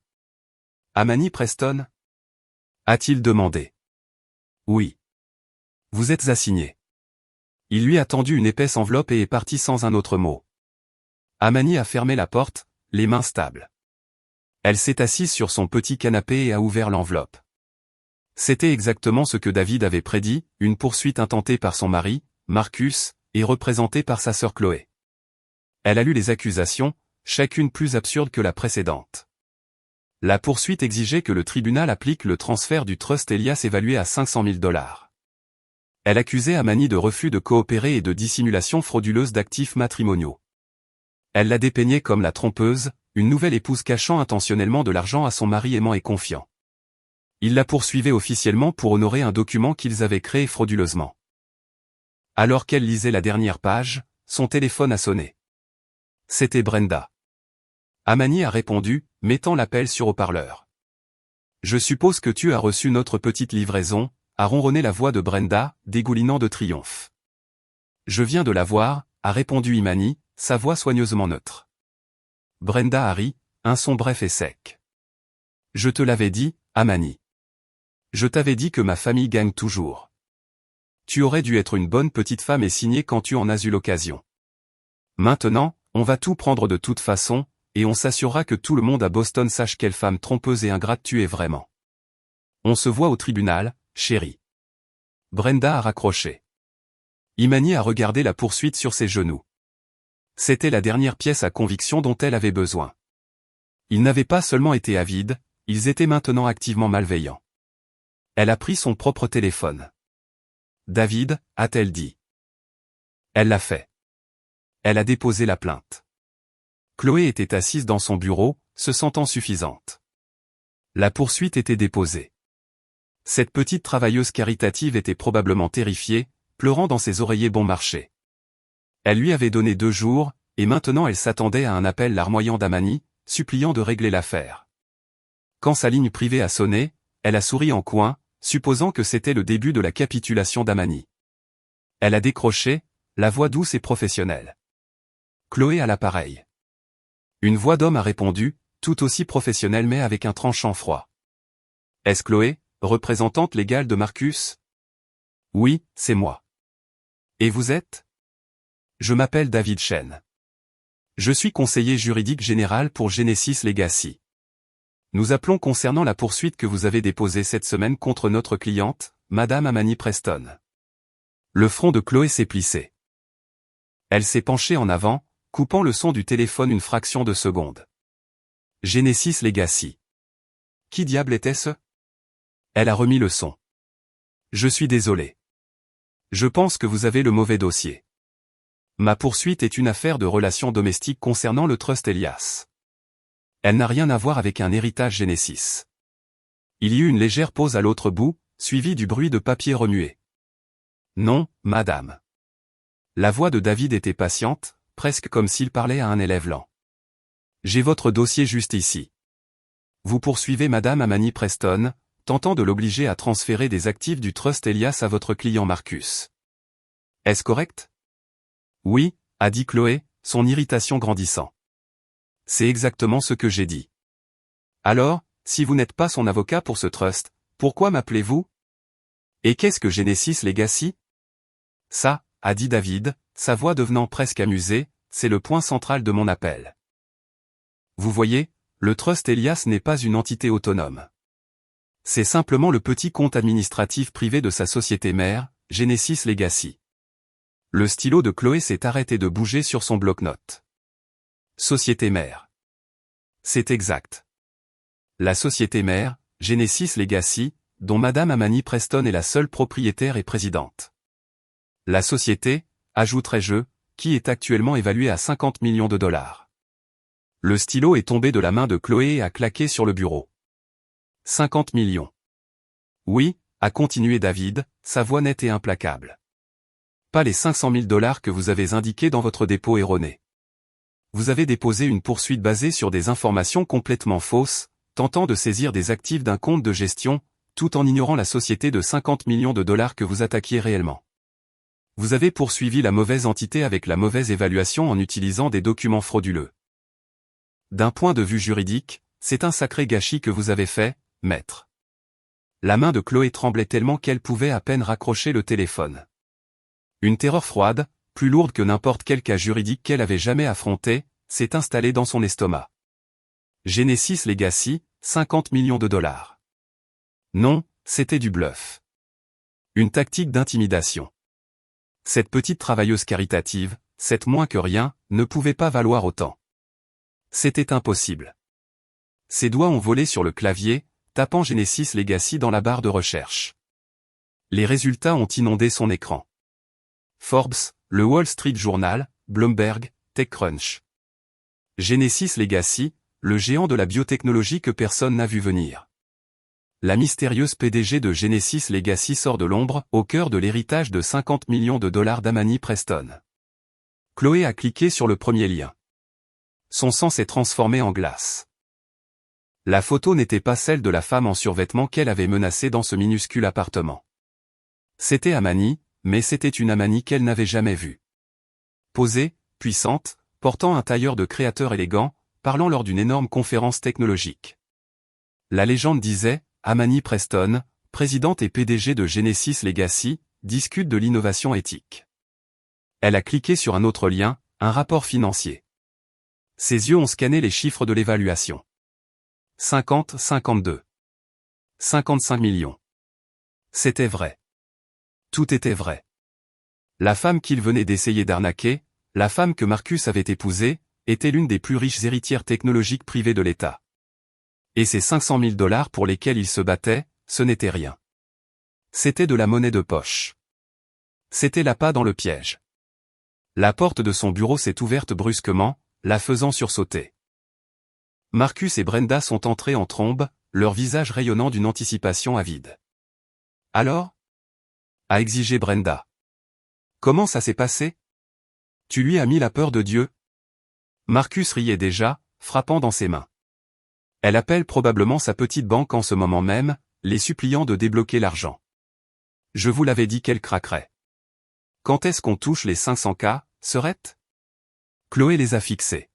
Amani Preston? A-t-il demandé. Oui. Vous êtes assigné. Il lui a tendu une épaisse enveloppe et est parti sans un autre mot. Amani a fermé la porte, les mains stables. Elle s'est assise sur son petit canapé et a ouvert l'enveloppe. C'était exactement ce que David avait prédit, une poursuite intentée par son mari, Marcus, et représentée par sa sœur Chloé. Elle a lu les accusations, chacune plus absurde que la précédente. La poursuite exigeait que le tribunal applique le transfert du trust Elias évalué à 500 000 $. Elle accusait Amani de refus de coopérer et de dissimulation frauduleuse d'actifs matrimoniaux. Elle la dépeignait comme la trompeuse, une nouvelle épouse cachant intentionnellement de l'argent à son mari aimant et confiant. Il la poursuivait officiellement pour honorer un document qu'ils avaient créé frauduleusement. Alors qu'elle lisait la dernière page, son téléphone a sonné. C'était Brenda. Amani a répondu, mettant l'appel sur haut-parleur. Je suppose que tu as reçu notre petite livraison, a ronronné la voix de Brenda, dégoulinant de triomphe. Je viens de la voir, a répondu Imani, sa voix soigneusement neutre. Brenda a ri, un son bref et sec. Je te l'avais dit, Amani. Je t'avais dit que ma famille gagne toujours. Tu aurais dû être une bonne petite femme et signer quand tu en as eu l'occasion. Maintenant, on va tout prendre de toute façon, et on s'assurera que tout le monde à Boston sache quelle femme trompeuse et ingrate tu es vraiment. On se voit au tribunal, chérie. Brenda a raccroché. Imani a regardé la poursuite sur ses genoux. C'était la dernière pièce à conviction dont elle avait besoin. Ils n'avaient pas seulement été avides, ils étaient maintenant activement malveillants. Elle a pris son propre téléphone. David, a-t-elle dit. Elle l'a fait. Elle a déposé la plainte. Chloé était assise dans son bureau, se sentant suffisante. La poursuite était déposée. Cette petite travailleuse caritative était probablement terrifiée, pleurant dans ses oreillers bon marché. Elle lui avait donné 2 jours, et maintenant elle s'attendait à un appel larmoyant d'Amani, suppliant de régler l'affaire. Quand sa ligne privée a sonné, elle a souri en coin, supposant que c'était le début de la capitulation d'Amani. Elle a décroché, la voix douce et professionnelle. Chloé à l'appareil. Une voix d'homme a répondu, tout aussi professionnelle mais avec un tranchant froid. Est-ce Chloé, représentante légale de Marcus? Oui, c'est moi. Et vous êtes? Je m'appelle David Chen. Je suis conseiller juridique général pour Genesis Legacy. Nous appelons concernant la poursuite que vous avez déposée cette semaine contre notre cliente, Madame Amani Preston. Le front de Chloé s'est plissé. Elle s'est penchée en avant, coupant le son du téléphone une fraction de seconde. Genesis Legacy. Qui diable était-ce? Elle a remis le son. Je suis désolé. Je pense que vous avez le mauvais dossier. Ma poursuite est une affaire de relations domestiques concernant le Trust Elias. Elle n'a rien à voir avec un héritage Genesis. Il y eut une légère pause à l'autre bout, suivie du bruit de papier remué. Non, madame. La voix de David était patiente, presque comme s'il parlait à un élève lent. J'ai votre dossier juste ici. Vous poursuivez Madame Amani Preston, tentant de l'obliger à transférer des actifs du Trust Elias à votre client Marcus. Est-ce correct? Oui, a dit Chloé, son irritation grandissant. C'est exactement ce que j'ai dit. Alors, si vous n'êtes pas son avocat pour ce trust, pourquoi m'appelez-vous? Et qu'est-ce que Genesis Legacy? Ça, a dit David, sa voix devenant presque amusée, c'est le point central de mon appel. Vous voyez, le Trust Elias n'est pas une entité autonome. C'est simplement le petit compte administratif privé de sa société mère, Genesis Legacy. Le stylo de Chloé s'est arrêté de bouger sur son bloc-notes. Société mère. C'est exact. La société mère, Genesis Legacy, dont Madame Amani Preston est la seule propriétaire et présidente. La société, ajouterai-je, qui est actuellement évaluée à 50 millions de dollars. Le stylo est tombé de la main de Chloé et a claqué sur le bureau. 50 millions. Oui, a continué David, sa voix nette et implacable. Pas les 500 000 dollars que vous avez indiqués dans votre dépôt erroné. Vous avez déposé une poursuite basée sur des informations complètement fausses, tentant de saisir des actifs d'un compte de gestion, tout en ignorant la société de 50 millions de dollars que vous attaquiez réellement. Vous avez poursuivi la mauvaise entité avec la mauvaise évaluation en utilisant des documents frauduleux. D'un point de vue juridique, c'est un sacré gâchis que vous avez fait, maître. La main de Chloé tremblait tellement qu'elle pouvait à peine raccrocher le téléphone. Une terreur froide, plus lourde que n'importe quel cas juridique qu'elle avait jamais affronté, s'est installée dans son estomac. Genesis Legacy, 50 millions de dollars. Non, c'était du bluff. Une tactique d'intimidation. Cette petite travailleuse caritative, cette moins que rien, ne pouvait pas valoir autant. C'était impossible. Ses doigts ont volé sur le clavier, tapant Genesis Legacy dans la barre de recherche. Les résultats ont inondé son écran. Forbes, le Wall Street Journal, Bloomberg, TechCrunch. Genesis Legacy, le géant de la biotechnologie que personne n'a vu venir. La mystérieuse PDG de Genesis Legacy sort de l'ombre, au cœur de l'héritage de 50 millions de dollars d'Amani Preston. Chloé a cliqué sur le premier lien. Son sang s'est transformé en glace. La photo n'était pas celle de la femme en survêtement qu'elle avait menacée dans ce minuscule appartement. C'était Amani, mais c'était une Amani qu'elle n'avait jamais vue. Posée, puissante, portant un tailleur de créateur élégant, parlant lors d'une énorme conférence technologique. La légende disait, Amani Preston, présidente et PDG de Genesis Legacy, discute de l'innovation éthique. Elle a cliqué sur un autre lien, un rapport financier. Ses yeux ont scanné les chiffres de l'évaluation. 50, 52. 55 millions. C'était vrai. Tout était vrai. La femme qu'il venait d'essayer d'arnaquer, la femme que Marcus avait épousée, était l'une des plus riches héritières technologiques privées de l'État. Et ces 500 000 dollars pour lesquels il se battait, ce n'était rien. C'était de la monnaie de poche. C'était l'appât dans le piège. La porte de son bureau s'est ouverte brusquement, la faisant sursauter. Marcus et Brenda sont entrés en trombe, leur visage rayonnant d'une anticipation avide. Alors? A exigé Brenda. Comment ça s'est passé? Tu lui as mis la peur de Dieu? Marcus riait déjà, frappant dans ses mains. Elle appelle probablement sa petite banque en ce moment même, les suppliant de débloquer l'argent. Je vous l'avais dit qu'elle craquerait. Quand est-ce qu'on touche les 500K, Serette? Chloé les a fixés.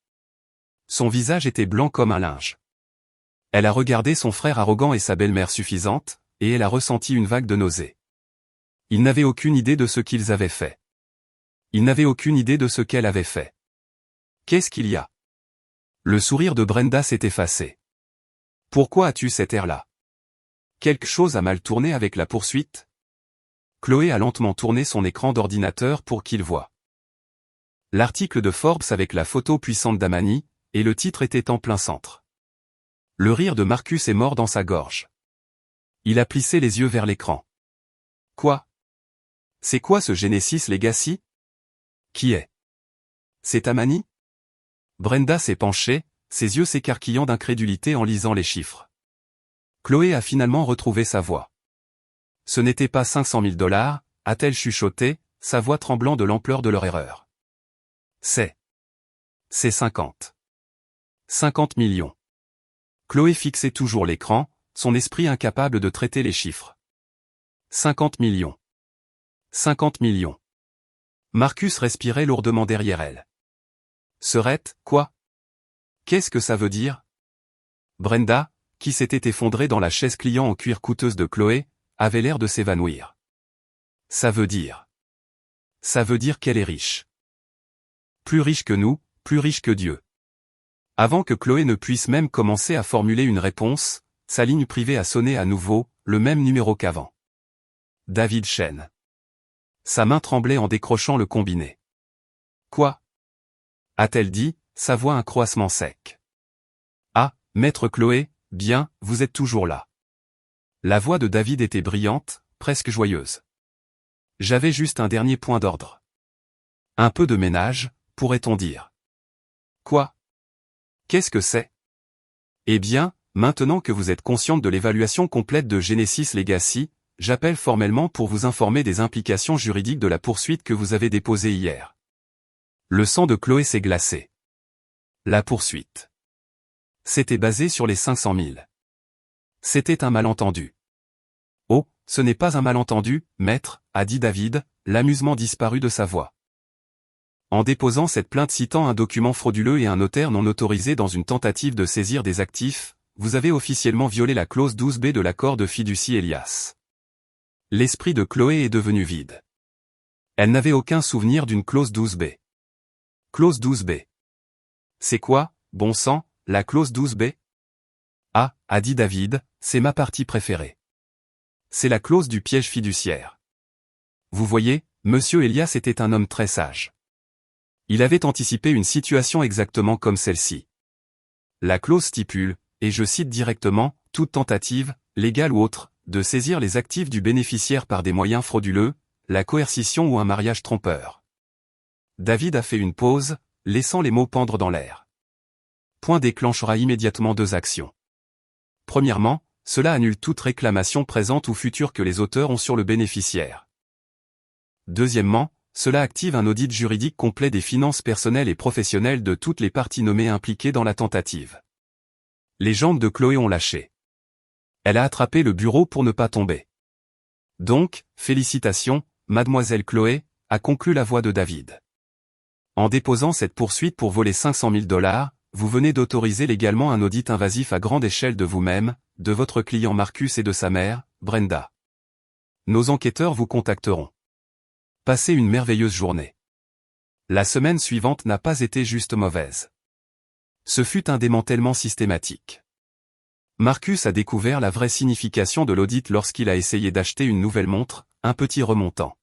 Son visage était blanc comme un linge. Elle a regardé son frère arrogant et sa belle-mère suffisante, et elle a ressenti une vague de nausée. Ils n'avaient aucune idée de ce qu'ils avaient fait. Ils n'avaient aucune idée de ce qu'elle avait fait. Qu'est-ce qu'il y a? Le sourire de Brenda s'est effacé. Pourquoi as-tu cet air-là? Quelque chose a mal tourné avec la poursuite? Chloé a lentement tourné son écran d'ordinateur pour qu'il voie l'article de Forbes avec la photo puissante d'Amani, et le titre était en plein centre. Le rire de Marcus est mort dans sa gorge. Il a plissé les yeux vers l'écran. Quoi? C'est quoi ce Genesis Legacy? Qui est? C'est Amani? Brenda s'est penchée, ses yeux s'écarquillant d'incrédulité en lisant les chiffres. Chloé a finalement retrouvé sa voix. Ce n'était pas 500 000 $, a-t-elle chuchoté, sa voix tremblant de l'ampleur de leur erreur. C'est 50 millions. Chloé fixait toujours l'écran, son esprit incapable de traiter les chiffres. 50 millions. 50 millions. Marcus respirait lourdement derrière elle. Serait, quoi? Qu'est-ce que ça veut dire? Brenda, qui s'était effondrée dans la chaise client en cuir coûteuse de Chloé, avait l'air de s'évanouir. Ça veut dire qu'elle est riche. Plus riche que nous, plus riche que Dieu. Avant que Chloé ne puisse même commencer à formuler une réponse, sa ligne privée a sonné à nouveau, le même numéro qu'avant. David Chen. Sa main tremblait en décrochant le combiné. Quoi? A-t-elle dit, sa voix un croassement sec. Ah, maître Chloé, bien, vous êtes toujours là. La voix de David était brillante, presque joyeuse. J'avais juste un dernier point d'ordre. Un peu de ménage, pourrait-on dire. Quoi? Qu'est-ce que c'est? Eh bien, maintenant que vous êtes consciente de l'évaluation complète de Genesis Legacy, j'appelle formellement pour vous informer des implications juridiques de la poursuite que vous avez déposée hier. Le sang de Chloé s'est glacé. La poursuite. C'était basé sur les 500 000. C'était un malentendu. Oh, ce n'est pas un malentendu, maître, a dit David, l'amusement disparu de sa voix. En déposant cette plainte citant un document frauduleux et un notaire non autorisé dans une tentative de saisir des actifs, vous avez officiellement violé la clause 12B de l'accord de fiducie Elias. L'esprit de Chloé est devenu vide. Elle n'avait aucun souvenir d'une clause 12B. Clause 12B. C'est quoi, bon sang, la clause 12B? Ah, a dit David, c'est ma partie préférée. C'est la clause du piège fiduciaire. Vous voyez, Monsieur Elias était un homme très sage. Il avait anticipé une situation exactement comme celle-ci. La clause stipule, et je cite directement, toute tentative, légale ou autre, de saisir les actifs du bénéficiaire par des moyens frauduleux, la coercition ou un mariage trompeur. David a fait une pause, laissant les mots pendre dans l'air. Point déclenchera immédiatement deux actions. Premièrement, cela annule toute réclamation présente ou future que les auteurs ont sur le bénéficiaire. Deuxièmement, cela active un audit juridique complet des finances personnelles et professionnelles de toutes les parties nommées impliquées dans la tentative. Les jambes de Chloé ont lâché. Elle a attrapé le bureau pour ne pas tomber. Donc, félicitations, mademoiselle Chloé, a conclu la voix de David. En déposant cette poursuite pour voler 500 000 $, vous venez d'autoriser légalement un audit invasif à grande échelle de vous-même, de votre client Marcus et de sa mère, Brenda. Nos enquêteurs vous contacteront. Passez une merveilleuse journée. La semaine suivante n'a pas été juste mauvaise. Ce fut un démantèlement systématique. Marcus a découvert la vraie signification de l'audit lorsqu'il a essayé d'acheter une nouvelle montre, un petit remontant.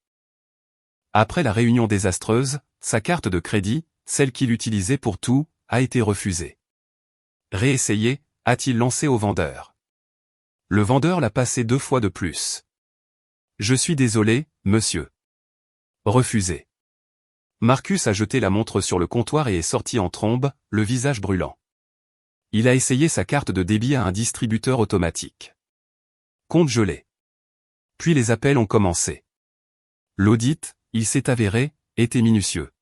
Après la réunion désastreuse, sa carte de crédit, celle qu'il utilisait pour tout, a été refusée. Réessayé, a-t-il lancé au vendeur. Le vendeur l'a passé 2 fois de plus. Je suis désolé, monsieur. Refusé. Marcus a jeté la montre sur le comptoir et est sorti en trombe, le visage brûlant. Il a essayé sa carte de débit à un distributeur automatique. Compte gelé. Puis les appels ont commencé. L'audit, il s'est avéré, était minutieux.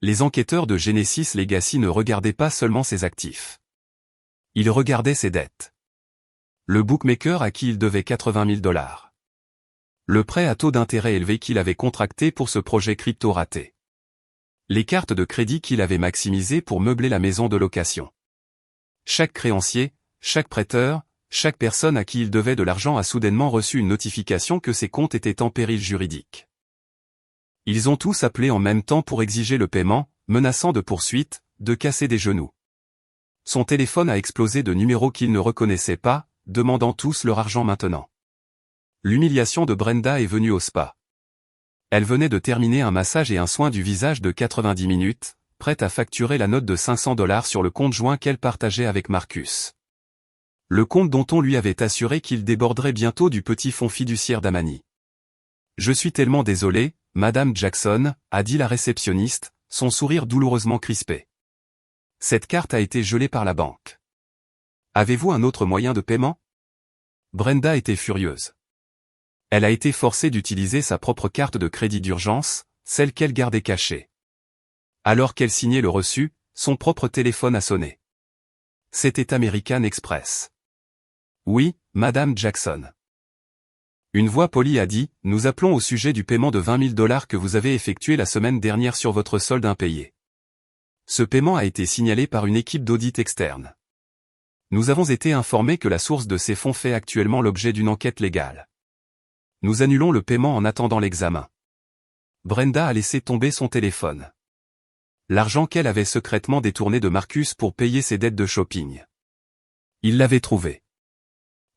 Les enquêteurs de Genesis Legacy ne regardaient pas seulement ses actifs. Ils regardaient ses dettes. Le bookmaker à qui il devait 80 000 $. Le prêt à taux d'intérêt élevé qu'il avait contracté pour ce projet crypto raté. Les cartes de crédit qu'il avait maximisées pour meubler la maison de location. Chaque créancier, chaque prêteur, chaque personne à qui il devait de l'argent a soudainement reçu une notification que ses comptes étaient en péril juridique. Ils ont tous appelé en même temps pour exiger le paiement, menaçant de poursuites, de casser des genoux. Son téléphone a explosé de numéros qu'ils ne reconnaissaient pas, demandant tous leur argent maintenant. L'humiliation de Brenda est venue au spa. Elle venait de terminer un massage et un soin du visage de 90 minutes, prête à facturer la note de $500 sur le compte joint qu'elle partageait avec Marcus. Le compte dont on lui avait assuré qu'il déborderait bientôt du petit fonds fiduciaire d'Amani. « Je suis tellement désolé, Madame Jackson, a dit la réceptionniste, son sourire douloureusement crispé. Cette carte a été gelée par la banque. Avez-vous un autre moyen de paiement? Brenda était furieuse. Elle a été forcée d'utiliser sa propre carte de crédit d'urgence, celle qu'elle gardait cachée. Alors qu'elle signait le reçu, son propre téléphone a sonné. C'était American Express. Oui, Madame Jackson. Une voix polie a dit, nous appelons au sujet du paiement de $20 000 que vous avez effectué la semaine dernière sur votre solde impayé. Ce paiement a été signalé par une équipe d'audit externe. Nous avons été informés que la source de ces fonds fait actuellement l'objet d'une enquête légale. Nous annulons le paiement en attendant l'examen. Brenda a laissé tomber son téléphone. L'argent qu'elle avait secrètement détourné de Marcus pour payer ses dettes de shopping. Il l'avait trouvé.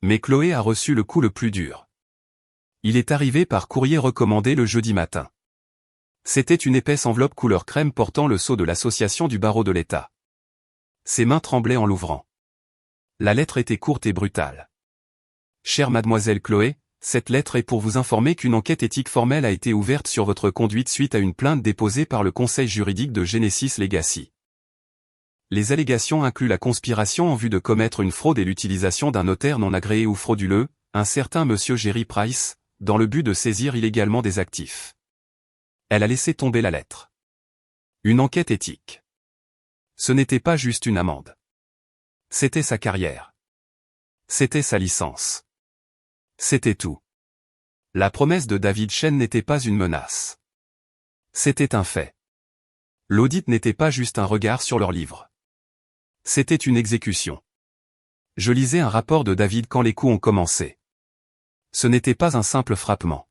Mais Chloé a reçu le coup le plus dur. Il est arrivé par courrier recommandé le jeudi matin. C'était une épaisse enveloppe couleur crème portant le sceau de l'association du barreau de l'État. Ses mains tremblaient en l'ouvrant. La lettre était courte et brutale. Chère mademoiselle Chloé, cette lettre est pour vous informer qu'une enquête éthique formelle a été ouverte sur votre conduite suite à une plainte déposée par le conseil juridique de Genesis Legacy. Les allégations incluent la conspiration en vue de commettre une fraude et l'utilisation d'un notaire non agréé ou frauduleux, un certain monsieur Jerry Price, dans le but de saisir illégalement des actifs. Elle a laissé tomber la lettre. Une enquête éthique. Ce n'était pas juste une amende. C'était sa carrière. C'était sa licence. C'était tout. La promesse de David Chen n'était pas une menace. C'était un fait. L'audit n'était pas juste un regard sur leur livre. C'était une exécution. Je lisais un rapport de David quand les coups ont commencé. Ce n'était pas un simple frappement.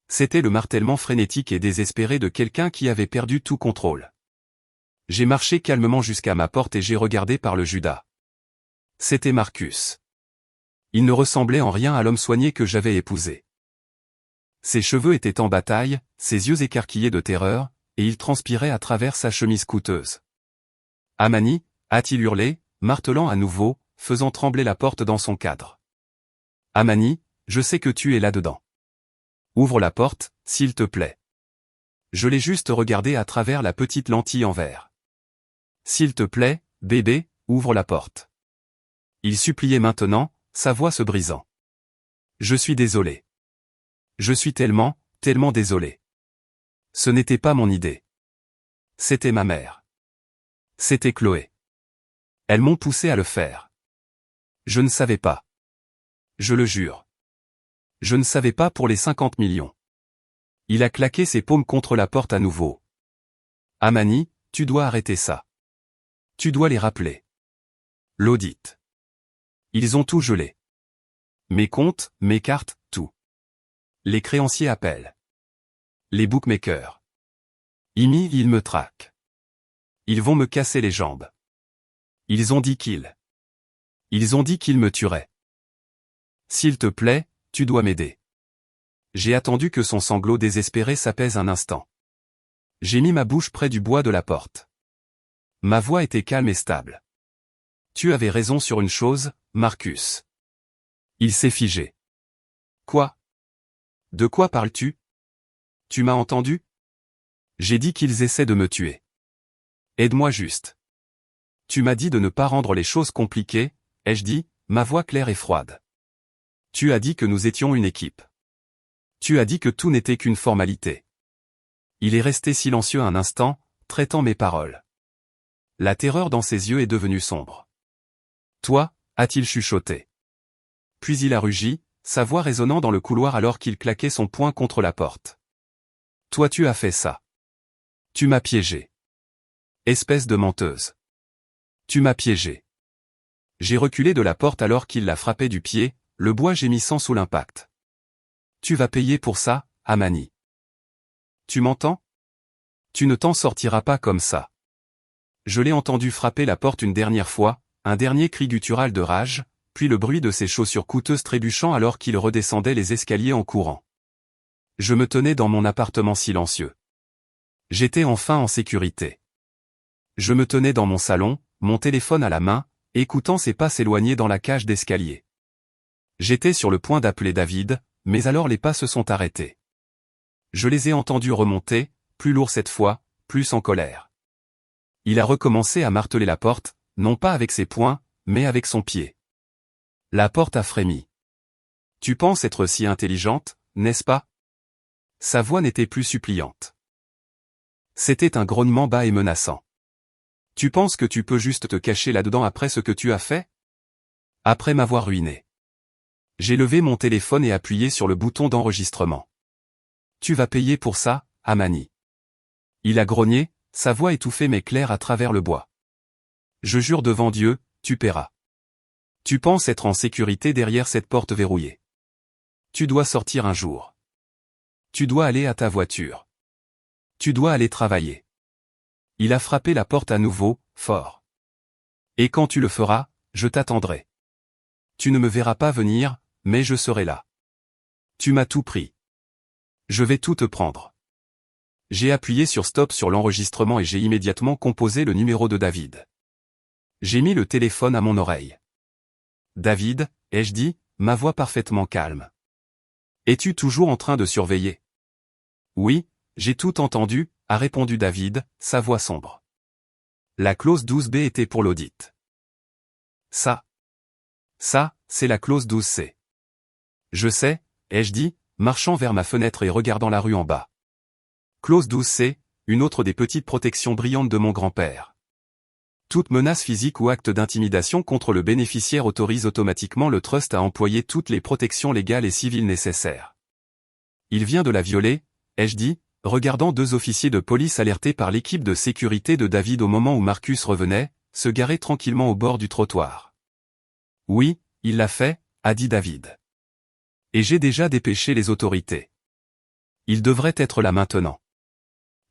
C'était le martèlement frénétique et désespéré de quelqu'un qui avait perdu tout contrôle. J'ai marché calmement jusqu'à ma porte et j'ai regardé par le Judas. C'était Marcus. Il ne ressemblait en rien à l'homme soigné que j'avais épousé. Ses cheveux étaient en bataille, ses yeux écarquillés de terreur, et il transpirait à travers sa chemise coûteuse. « Amani » a-t-il hurlé, martelant à nouveau, faisant trembler la porte dans son cadre. « Amani, je sais que tu es là-dedans. Ouvre la porte, s'il te plaît. » Je l'ai juste regardé à travers la petite lentille en verre. « S'il te plaît, bébé, ouvre la porte. » Il suppliait maintenant, sa voix se brisant. « Je suis désolé. Je suis tellement, tellement désolé. Ce n'était pas mon idée. C'était ma mère. C'était Chloé. Elles m'ont poussé à le faire. Je ne savais pas. Je le jure. Je ne savais pas pour les 50 millions. » Il a claqué ses paumes contre la porte à nouveau. « Amani, tu dois arrêter ça. Tu dois les rappeler. L'audit. Ils ont tout gelé. Mes comptes, mes cartes, tout. Les créanciers appellent. Les bookmakers. Imi, ils me traquent. Ils vont me casser les jambes. Ils ont dit qu'ils me tueraient. S'il te plaît, tu dois m'aider. » J'ai attendu que son sanglot désespéré s'apaise un instant. J'ai mis ma bouche près du bois de la porte. Ma voix était calme et stable. « Tu avais raison sur une chose, Marcus. » Il s'est figé. « Quoi? De quoi parles-tu? Tu m'as entendu? J'ai dit qu'ils essaient de me tuer. Aide-moi juste. Tu m'as dit de ne pas rendre les choses compliquées, ai-je dit, ma voix claire et froide. Tu as dit que nous étions une équipe. Tu as dit que tout n'était qu'une formalité. » Il est resté silencieux un instant, traitant mes paroles. La terreur dans ses yeux est devenue sombre. « Toi, a-t-il chuchoté. Puis il a rugi, sa voix résonnant dans le couloir alors qu'il claquait son poing contre la porte. « Toi tu as fait ça. Tu m'as piégé. Espèce de menteuse. Tu m'as piégé. J'ai reculé de la porte alors qu'il la frappait du pied, le bois gémissant sous l'impact. Tu vas payer pour ça, Amani. Tu m'entends? Tu ne t'en sortiras pas comme ça. Je l'ai entendu frapper la porte une dernière fois, un dernier cri guttural de rage, puis le bruit de ses chaussures coûteuses trébuchant alors qu'il redescendait les escaliers en courant. Je me tenais dans mon appartement silencieux. J'étais enfin en sécurité. Je me tenais dans mon salon, mon téléphone à la main, écoutant ses pas s'éloigner dans la cage d'escalier. J'étais sur le point d'appeler David, mais alors les pas se sont arrêtés. Je les ai entendus remonter, plus lourds cette fois, plus en colère. Il a recommencé à marteler la porte, non pas avec ses poings, mais avec son pied. La porte a frémi. Tu penses être si intelligente, n'est-ce pas? Sa voix n'était plus suppliante. C'était un grognement bas et menaçant. Tu penses que tu peux juste te cacher là-dedans après ce que tu as fait? Après m'avoir ruiné. J'ai levé mon téléphone et appuyé sur le bouton d'enregistrement. Tu vas payer pour ça, Amani. Il a grogné, sa voix étouffée mais claire à travers le bois. Je jure devant Dieu, tu paieras. Tu penses être en sécurité derrière cette porte verrouillée. Tu dois sortir un jour. Tu dois aller à ta voiture. Tu dois aller travailler. Il a frappé la porte à nouveau, fort. Et quand tu le feras, je t'attendrai. Tu ne me verras pas venir, mais je serai là. Tu m'as tout pris. Je vais tout te prendre. J'ai appuyé sur stop sur l'enregistrement et j'ai immédiatement composé le numéro de David. J'ai mis le téléphone à mon oreille. David, ai-je dit, ma voix parfaitement calme. Es-tu toujours en train de surveiller? Oui, j'ai tout entendu, a répondu David, sa voix sombre. La clause 12B était pour l'audit. Ça, c'est la clause 12C. Je sais, ai-je dit, marchant vers ma fenêtre et regardant la rue en bas. Clause 12C, une autre des petites protections brillantes de mon grand-père. Toute menace physique ou acte d'intimidation contre le bénéficiaire autorise automatiquement le trust à employer toutes les protections légales et civiles nécessaires. Il vient de la violer, ai-je dit, regardant deux officiers de police alertés par l'équipe de sécurité de David au moment où Marcus revenait, se garer tranquillement au bord du trottoir. Oui, il l'a fait, a dit David. Et j'ai déjà dépêché les autorités. Il devrait être là maintenant.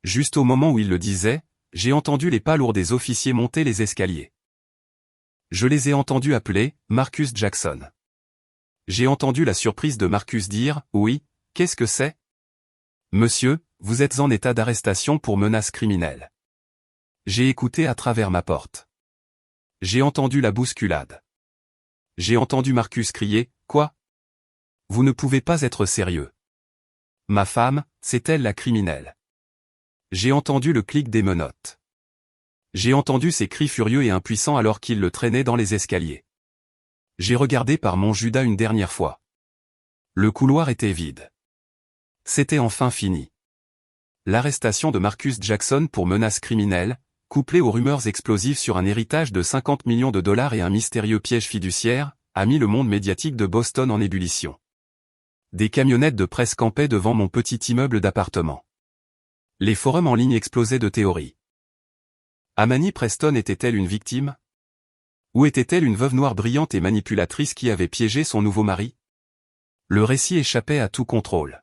Juste au moment où il le disait, j'ai entendu les pas lourds des officiers monter les escaliers. Je les ai entendus appeler Marcus Jackson. J'ai entendu la surprise de Marcus dire « Oui, qu'est-ce que c'est ? » « Monsieur, vous êtes en état d'arrestation pour menace criminelle. » J'ai écouté à travers ma porte. J'ai entendu la bousculade. J'ai entendu Marcus crier « Quoi ? Vous ne pouvez pas être sérieux. Ma femme, c'est elle la criminelle. » J'ai entendu le clic des menottes. J'ai entendu ses cris furieux et impuissants alors qu'il le traînait dans les escaliers. J'ai regardé par mon Judas une dernière fois. Le couloir était vide. C'était enfin fini. L'arrestation de Marcus Jackson pour menace criminelle, couplée aux rumeurs explosives sur un héritage de 50 millions de dollars et un mystérieux piège fiduciaire, a mis le monde médiatique de Boston en ébullition. Des camionnettes de presse campaient devant mon petit immeuble d'appartement. Les forums en ligne explosaient de théories. Amani Preston était-elle une victime? Ou était-elle une veuve noire brillante et manipulatrice qui avait piégé son nouveau mari? Le récit échappait à tout contrôle.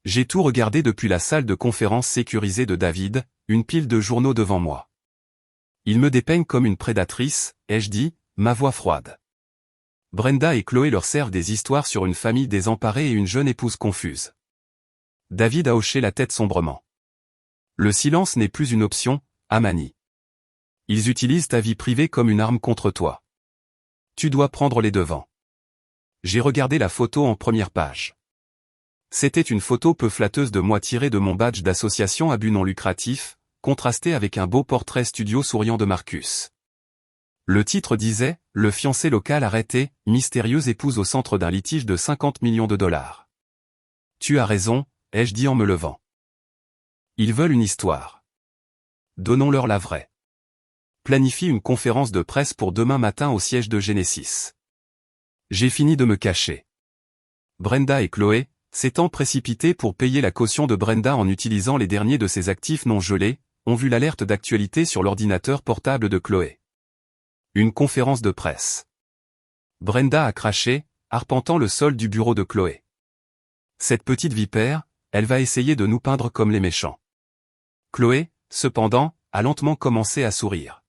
J'ai tout regardé depuis la salle de conférence sécurisée de David, une pile de journaux devant moi. Il me dépeigne comme une prédatrice, ai-je dit, ma voix froide. Brenda et Chloé leur servent des histoires sur une famille désemparée et une jeune épouse confuse. David a hoché la tête sombrement. Le silence n'est plus une option, Amani. Ils utilisent ta vie privée comme une arme contre toi. Tu dois prendre les devants. J'ai regardé la photo en première page. C'était une photo peu flatteuse de moi tirée de mon badge d'association à but non lucratif, contrastée avec un beau portrait studio souriant de Marcus. Le titre disait « Le fiancé local arrêté, mystérieuse épouse au centre d'un litige de 50 millions de dollars. » Tu as raison, ai-je dit en me levant. Ils veulent une histoire. Donnons-leur la vraie. Planifie une conférence de presse pour demain matin au siège de Genesis. J'ai fini de me cacher. Brenda et Chloé, s'étant précipité pour payer la caution de Brenda en utilisant les derniers de ses actifs non gelés, ont vu l'alerte d'actualité sur l'ordinateur portable de Chloé. Une conférence de presse. Brenda a craché, arpentant le sol du bureau de Chloé. Cette petite vipère, elle va essayer de nous peindre comme les méchants. Chloé, cependant, a lentement commencé à sourire.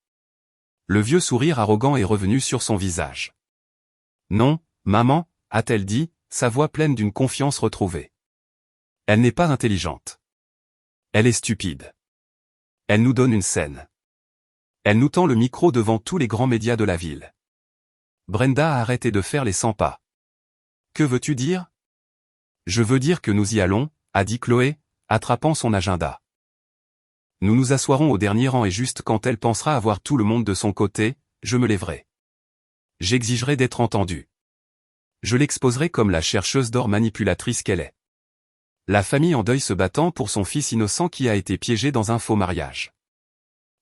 Le vieux sourire arrogant est revenu sur son visage. Non, maman, a-t-elle dit, sa voix pleine d'une confiance retrouvée. Elle n'est pas intelligente. Elle est stupide. Elle nous donne une scène. Elle nous tend le micro devant tous les grands médias de la ville. Brenda a arrêté de faire les 100 pas. Que veux-tu dire? Je veux dire que nous y allons, a dit Chloé, attrapant son agenda. Nous nous assoirons au dernier rang et juste quand elle pensera avoir tout le monde de son côté, je me lèverai. J'exigerai d'être entendue. Je l'exposerai comme la chercheuse d'or manipulatrice qu'elle est. La famille en deuil se battant pour son fils innocent qui a été piégé dans un faux mariage.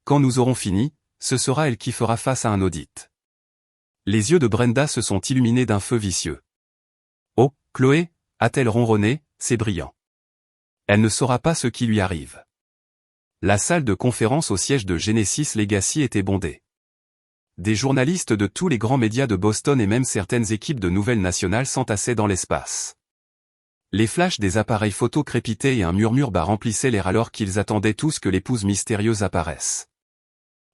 Quand nous aurons fini, ce sera elle qui fera face à un audit. Les yeux de Brenda se sont illuminés d'un feu vicieux. Oh, Chloé, a-t-elle ronronné, c'est brillant. Elle ne saura pas ce qui lui arrive. La salle de conférence au siège de Genesis Legacy était bondée. Des journalistes de tous les grands médias de Boston et même certaines équipes de nouvelles nationales s'entassaient dans l'espace. Les flashs des appareils photo crépitaient et un murmure bas remplissait l'air alors qu'ils attendaient tous que l'épouse mystérieuse apparaisse.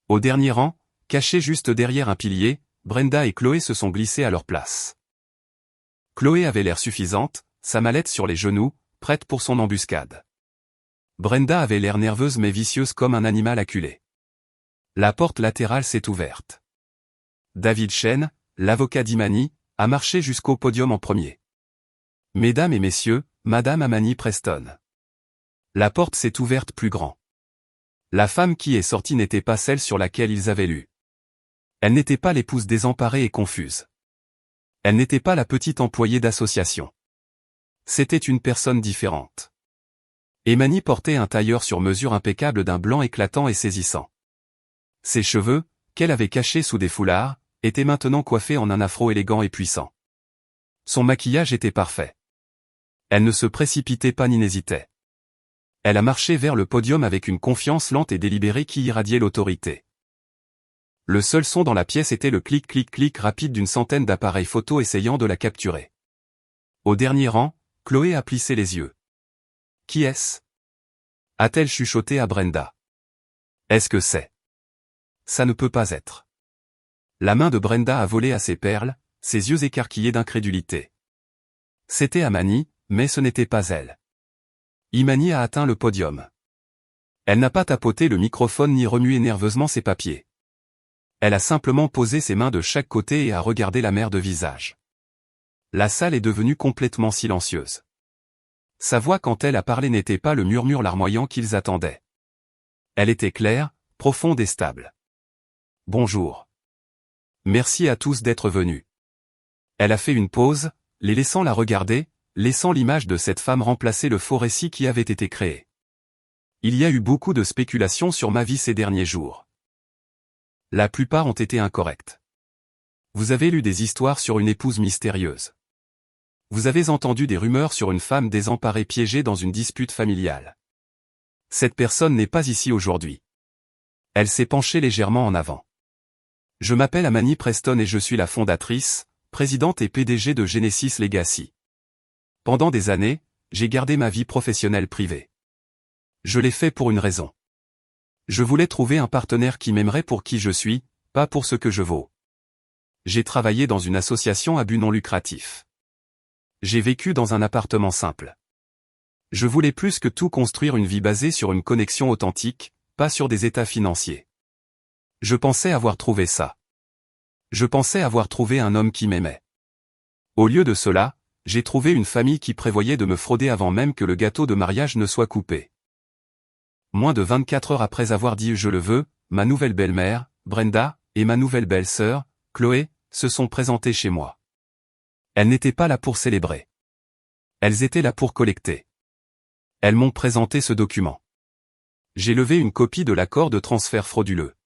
Au dernier rang, cachés juste derrière un pilier, Brenda et Chloé se sont glissés à leur place. Chloé avait l'air suffisante, sa mallette sur les genoux, prête pour son embuscade. Brenda avait l'air nerveuse mais vicieuse comme un animal acculé. La porte latérale s'est ouverte. David Chen, l'avocat d'Imani, a marché jusqu'au podium en premier. Mesdames et messieurs, Madame Amani Preston. La porte s'est ouverte plus grand. La femme qui est sortie n'était pas celle sur laquelle ils avaient lu. Elle n'était pas l'épouse désemparée et confuse. Elle n'était pas la petite employée d'association. C'était une personne différente. Emani portait un tailleur sur mesure impeccable d'un blanc éclatant et saisissant. Ses cheveux, qu'elle avait cachés sous des foulards, étaient maintenant coiffés en un afro élégant et puissant. Son maquillage était parfait. Elle ne se précipitait pas ni n'hésitait. Elle a marché vers le podium avec une confiance lente et délibérée qui irradiait l'autorité. Le seul son dans la pièce était le clic-clic-clic rapide d'une centaine d'appareils photo essayant de la capturer. Au dernier rang, Chloé a plissé les yeux. Qui est-ce? A-t-elle chuchoté à Brenda. Est-ce que c'est? Ça ne peut pas être. La main de Brenda a volé à ses perles, ses yeux écarquillés d'incrédulité. C'était Amani, mais ce n'était pas elle. Imani a atteint le podium. Elle n'a pas tapoté le microphone ni remué nerveusement ses papiers. Elle a simplement posé ses mains de chaque côté et a regardé la mère de visage. La salle est devenue complètement silencieuse. Sa voix quand elle a parlé n'était pas le murmure larmoyant qu'ils attendaient. Elle était claire, profonde et stable. Bonjour. Merci à tous d'être venus. Elle a fait une pause, les laissant la regarder, laissant l'image de cette femme remplacer le faux récit qui avait été créé. Il y a eu beaucoup de spéculations sur ma vie ces derniers jours. La plupart ont été incorrectes. Vous avez lu des histoires sur une épouse mystérieuse. Vous avez entendu des rumeurs sur une femme désemparée piégée dans une dispute familiale. Cette personne n'est pas ici aujourd'hui. Elle s'est penchée légèrement en avant. Je m'appelle Amani Preston et je suis la fondatrice, présidente et PDG de Genesis Legacy. Pendant des années, j'ai gardé ma vie professionnelle privée. Je l'ai fait pour une raison. Je voulais trouver un partenaire qui m'aimerait pour qui je suis, pas pour ce que je vaux. J'ai travaillé dans une association à but non lucratif. J'ai vécu dans un appartement simple. Je voulais plus que tout construire une vie basée sur une connexion authentique, pas sur des états financiers. Je pensais avoir trouvé ça. Je pensais avoir trouvé un homme qui m'aimait. Au lieu de cela, j'ai trouvé une famille qui prévoyait de me frauder avant même que le gâteau de mariage ne soit coupé. Moins de 24 heures après avoir dit « je le veux », ma nouvelle belle-mère, Brenda, et ma nouvelle belle-sœur, Chloé, se sont présentées chez moi. Elles n'étaient pas là pour célébrer. Elles étaient là pour collecter. Elles m'ont présenté ce document. J'ai levé une copie de l'accord de transfert frauduleux.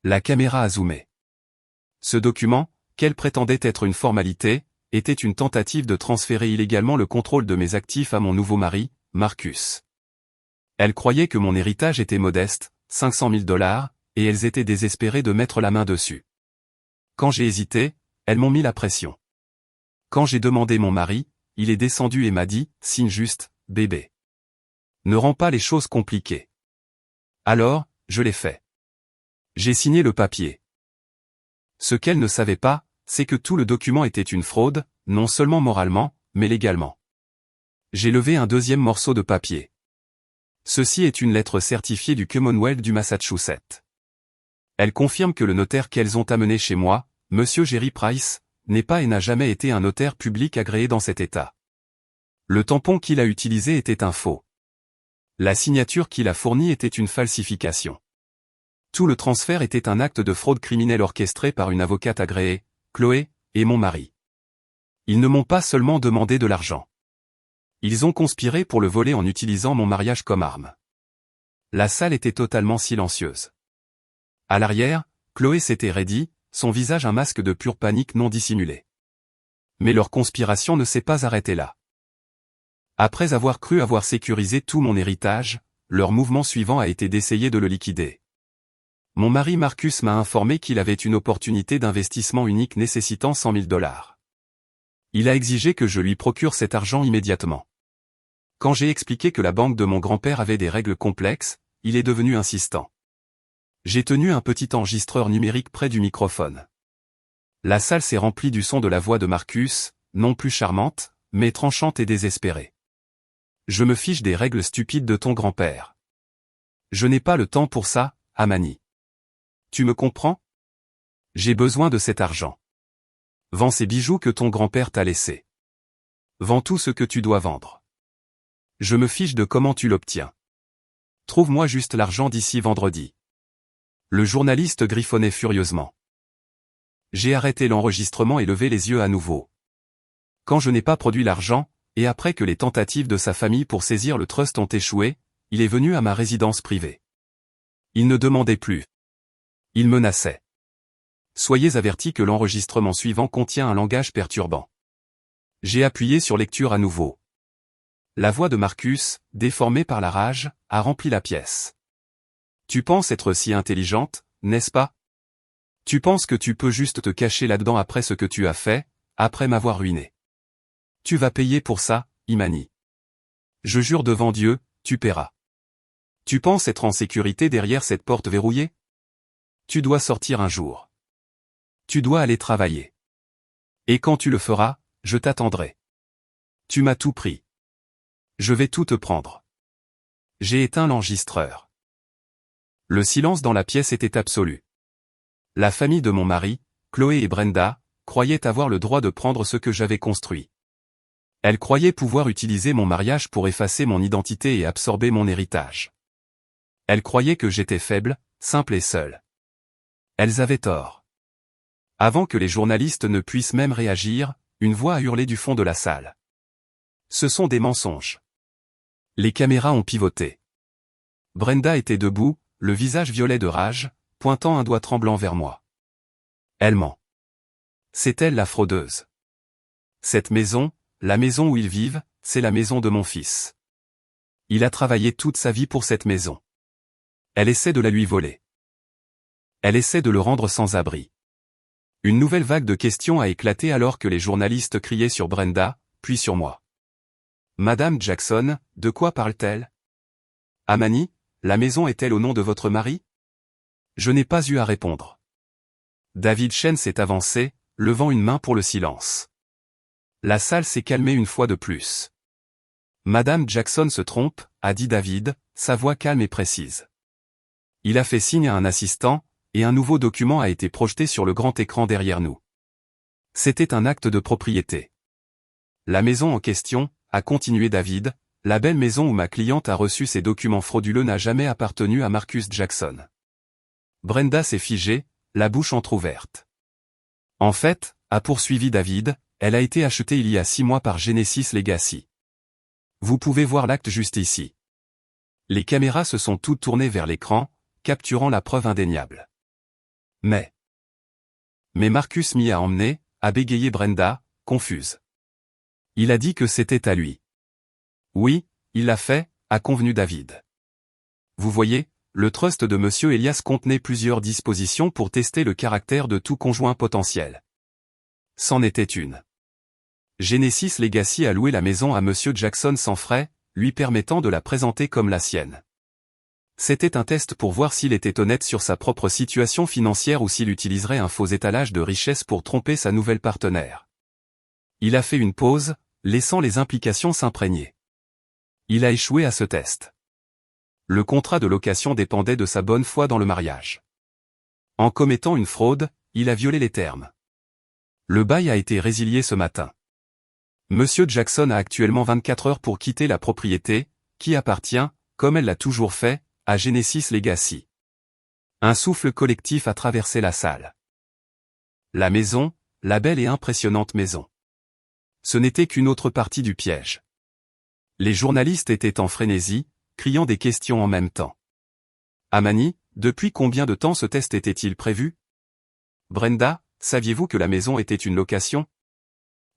La caméra a zoomé. Ce document, qu'elle prétendait être une formalité, était une tentative de transférer illégalement le contrôle de mes actifs à mon nouveau mari, Marcus. Elle croyait que mon héritage était modeste, 500 000 $, et elles étaient désespérées de mettre la main dessus. Quand j'ai hésité, elles m'ont mis la pression. Quand j'ai demandé mon mari, il est descendu et m'a dit, signe juste, bébé. Ne rends pas les choses compliquées. Alors, je l'ai fait. J'ai signé le papier. Ce qu'elle ne savait pas, c'est que tout le document était une fraude, non seulement moralement, mais légalement. J'ai levé un deuxième morceau de papier. Ceci est une lettre certifiée du Commonwealth du Massachusetts. Elle confirme que le notaire qu'elles ont amené chez moi, Monsieur Jerry Price, n'est pas et n'a jamais été un notaire public agréé dans cet État. Le tampon qu'il a utilisé était un faux. La signature qu'il a fournie était une falsification. Tout le transfert était un acte de fraude criminelle orchestré par une avocate agréée, Chloé, et mon mari. Ils ne m'ont pas seulement demandé de l'argent. Ils ont conspiré pour le voler en utilisant mon mariage comme arme. La salle était totalement silencieuse. À l'arrière, Chloé s'était raidie, son visage un masque de pure panique non dissimulée. Mais leur conspiration ne s'est pas arrêtée là. Après avoir cru avoir sécurisé tout mon héritage, leur mouvement suivant a été d'essayer de le liquider. Mon mari Marcus m'a informé qu'il avait une opportunité d'investissement unique nécessitant 100 000 $. Il a exigé que je lui procure cet argent immédiatement. Quand j'ai expliqué que la banque de mon grand-père avait des règles complexes, il est devenu insistant. J'ai tenu un petit enregistreur numérique près du microphone. La salle s'est remplie du son de la voix de Marcus, non plus charmante, mais tranchante et désespérée. Je me fiche des règles stupides de ton grand-père. Je n'ai pas le temps pour ça, Amani. Tu me comprends? J'ai besoin de cet argent. Vends ces bijoux que ton grand-père t'a laissés. Vends tout ce que tu dois vendre. Je me fiche de comment tu l'obtiens. Trouve-moi juste l'argent d'ici vendredi. Le journaliste griffonnait furieusement. J'ai arrêté l'enregistrement et levé les yeux à nouveau. Quand je n'ai pas produit l'argent, et après que les tentatives de sa famille pour saisir le trust ont échoué, il est venu à ma résidence privée. Il ne demandait plus. Il menaçait. Soyez avertis que l'enregistrement suivant contient un langage perturbant. J'ai appuyé sur lecture à nouveau. La voix de Marcus, déformée par la rage, a rempli la pièce. Tu penses être si intelligente, n'est-ce pas? Tu penses que tu peux juste te cacher là-dedans après ce que tu as fait, après m'avoir ruiné. Tu vas payer pour ça, Imani. Je jure devant Dieu, tu paieras. Tu penses être en sécurité derrière cette porte verrouillée? Tu dois sortir un jour. Tu dois aller travailler. Et quand tu le feras, je t'attendrai. Tu m'as tout pris. Je vais tout te prendre. J'ai éteint l'enregistreur. Le silence dans la pièce était absolu. La famille de mon mari, Chloé et Brenda, croyaient avoir le droit de prendre ce que j'avais construit. Elles croyaient pouvoir utiliser mon mariage pour effacer mon identité et absorber mon héritage. Elles croyaient que j'étais faible, simple et seul. Elles avaient tort. Avant que les journalistes ne puissent même réagir, une voix a hurlé du fond de la salle. Ce sont des mensonges. Les caméras ont pivoté. Brenda était debout, le visage violet de rage, pointant un doigt tremblant vers moi. Elle ment. C'est elle la fraudeuse. Cette maison, la maison où ils vivent, c'est la maison de mon fils. Il a travaillé toute sa vie pour cette maison. Elle essaie de la lui voler. Elle essaie de le rendre sans abri. Une nouvelle vague de questions a éclaté alors que les journalistes criaient sur Brenda, puis sur moi. Madame Jackson, de quoi parle-t-elle? Amani, la maison est-elle au nom de votre mari? Je n'ai pas eu à répondre. David Chen s'est avancé, levant une main pour le silence. La salle s'est calmée une fois de plus. Madame Jackson se trompe, a dit David, sa voix calme et précise. Il a fait signe à un assistant, et un nouveau document a été projeté sur le grand écran derrière nous. C'était un acte de propriété. La maison en question, a continué David, la belle maison où ma cliente a reçu ces documents frauduleux n'a jamais appartenu à Marcus Jackson. Brenda s'est figée, la bouche entr'ouverte. En fait, a poursuivi David, elle a été achetée il y a 6 mois par Genesis Legacy. Vous pouvez voir l'acte juste ici. Les caméras se sont toutes tournées vers l'écran, capturant la preuve indéniable. Mais Marcus m'y a emmené, a bégayé Brenda, confuse. Il a dit que c'était à lui. Oui, il l'a fait, a convenu David. Vous voyez, le trust de Monsieur Elias contenait plusieurs dispositions pour tester le caractère de tout conjoint potentiel. C'en était une. Genesis Legacy a loué la maison à Monsieur Jackson sans frais, lui permettant de la présenter comme la sienne. C'était un test pour voir s'il était honnête sur sa propre situation financière ou s'il utiliserait un faux étalage de richesse pour tromper sa nouvelle partenaire. Il a fait une pause, laissant les implications s'imprégner. Il a échoué à ce test. Le contrat de location dépendait de sa bonne foi dans le mariage. En commettant une fraude, il a violé les termes. Le bail a été résilié ce matin. Monsieur Jackson a actuellement 24 heures pour quitter la propriété, qui appartient, comme elle l'a toujours fait, à Genesis Legacy. Un souffle collectif a traversé la salle. La maison, la belle et impressionnante maison. Ce n'était qu'une autre partie du piège. Les journalistes étaient en frénésie, criant des questions en même temps. Amani, depuis combien de temps ce test était-il prévu? Brenda, saviez-vous que la maison était une location?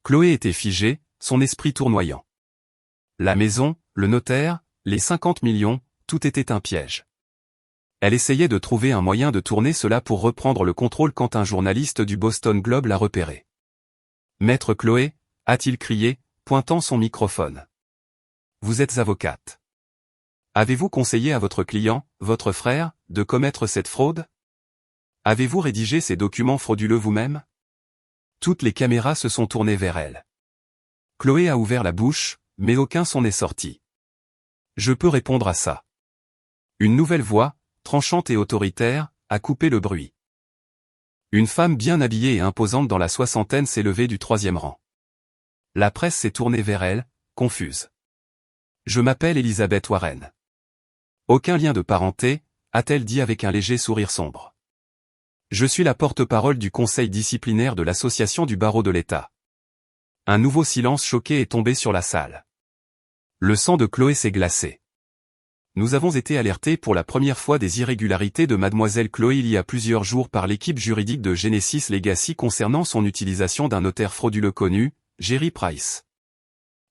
Chloé était figée, son esprit tournoyant. La maison, le notaire, les 50 millions, tout était un piège. Elle essayait de trouver un moyen de tourner cela pour reprendre le contrôle quand un journaliste du Boston Globe l'a repéré. Maître Chloé, a-t-il crié, pointant son microphone. Vous êtes avocate. Avez-vous conseillé à votre client, votre frère, de commettre cette fraude? Avez-vous rédigé ces documents frauduleux vous-même? Toutes les caméras se sont tournées vers elle. Chloé a ouvert la bouche, mais aucun son n'est sorti. Je peux répondre à ça. Une nouvelle voix, tranchante et autoritaire, a coupé le bruit. Une femme bien habillée et imposante dans la soixantaine s'est levée du troisième rang. La presse s'est tournée vers elle, confuse. Je m'appelle Elizabeth Warren. Aucun lien de parenté, a-t-elle dit avec un léger sourire sombre. Je suis la porte-parole du conseil disciplinaire de l'association du barreau de l'État. Un nouveau silence choqué est tombé sur la salle. Le sang de Chloé s'est glacé. Nous avons été alertés pour la première fois des irrégularités de mademoiselle Chloé il y a plusieurs jours par l'équipe juridique de Genesis Legacy concernant son utilisation d'un notaire frauduleux connu, Jerry Price.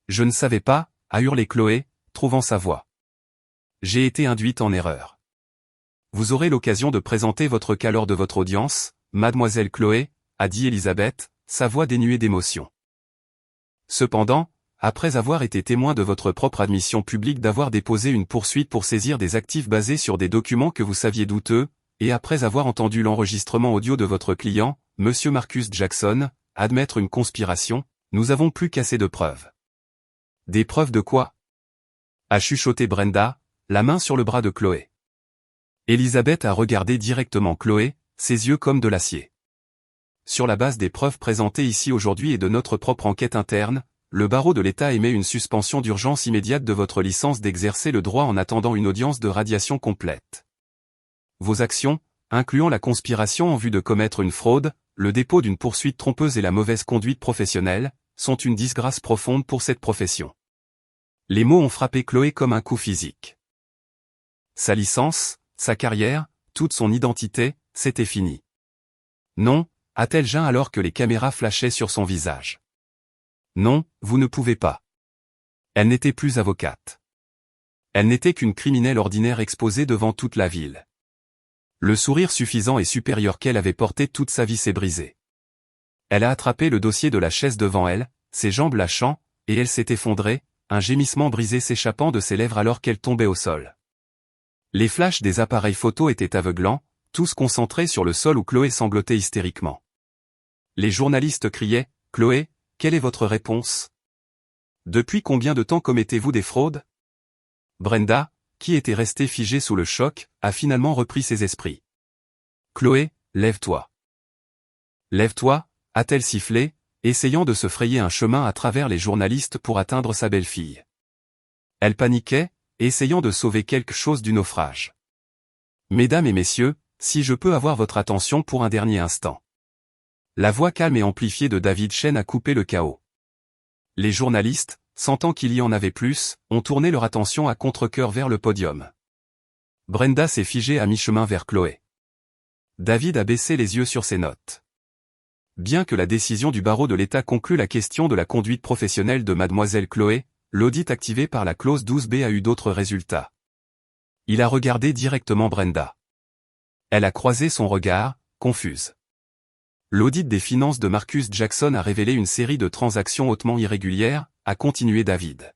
Je ne savais pas, a hurlé Chloé, trouvant sa voix. J'ai été induite en erreur. Vous aurez l'occasion de présenter votre cas lors de votre audience, mademoiselle Chloé, a dit Elisabeth, sa voix dénuée d'émotion. Cependant, après avoir été témoin de votre propre admission publique d'avoir déposé une poursuite pour saisir des actifs basés sur des documents que vous saviez douteux, et après avoir entendu l'enregistrement audio de votre client, Monsieur Marcus Jackson, admettre une conspiration, nous avons plus qu'assez de preuves. Des preuves de quoi? A chuchoté Brenda, la main sur le bras de Chloé. Elisabeth a regardé directement Chloé, ses yeux comme de l'acier. Sur la base des preuves présentées ici aujourd'hui et de notre propre enquête interne, le barreau de l'État émet une suspension d'urgence immédiate de votre licence d'exercer le droit en attendant une audience de radiation complète. Vos actions, incluant la conspiration en vue de commettre une fraude, le dépôt d'une poursuite trompeuse et la mauvaise conduite professionnelle, sont une disgrâce profonde pour cette profession. Les mots ont frappé Chloé comme un coup physique. Sa licence, sa carrière, toute son identité, c'était fini. Non, a-t-elle geint alors que les caméras flashaient sur son visage. Non, vous ne pouvez pas. Elle n'était plus avocate. Elle n'était qu'une criminelle ordinaire exposée devant toute la ville. Le sourire suffisant et supérieur qu'elle avait porté toute sa vie s'est brisé. Elle a attrapé le dossier de la chaise devant elle, ses jambes lâchant, et elle s'est effondrée, un gémissement brisé s'échappant de ses lèvres alors qu'elle tombait au sol. Les flashs des appareils photo étaient aveuglants, tous concentrés sur le sol où Chloé sanglotait hystériquement. Les journalistes criaient, « Chloé, quelle est votre réponse? Depuis combien de temps commettez-vous des fraudes ?» Brenda, qui était restée figée sous le choc, a finalement repris ses esprits. « Chloé, lève-toi. »« Lève-toi » a-t-elle sifflé, essayant de se frayer un chemin à travers les journalistes pour atteindre sa belle-fille. Elle paniquait, essayant de sauver quelque chose du naufrage. « Mesdames et messieurs, si je peux avoir votre attention pour un dernier instant. » La voix calme et amplifiée de David Chen a coupé le chaos. Les journalistes, sentant qu'il y en avait plus, ont tourné leur attention à contre-cœur vers le podium. Brenda s'est figée à mi-chemin vers Chloé. David a baissé les yeux sur ses notes. Bien que la décision du barreau de l'État conclue la question de la conduite professionnelle de mademoiselle Chloé, l'audit activé par la clause 12B a eu d'autres résultats. Il a regardé directement Brenda. Elle a croisé son regard, confuse. L'audit des finances de Marcus Jackson a révélé une série de transactions hautement irrégulières, a continué David.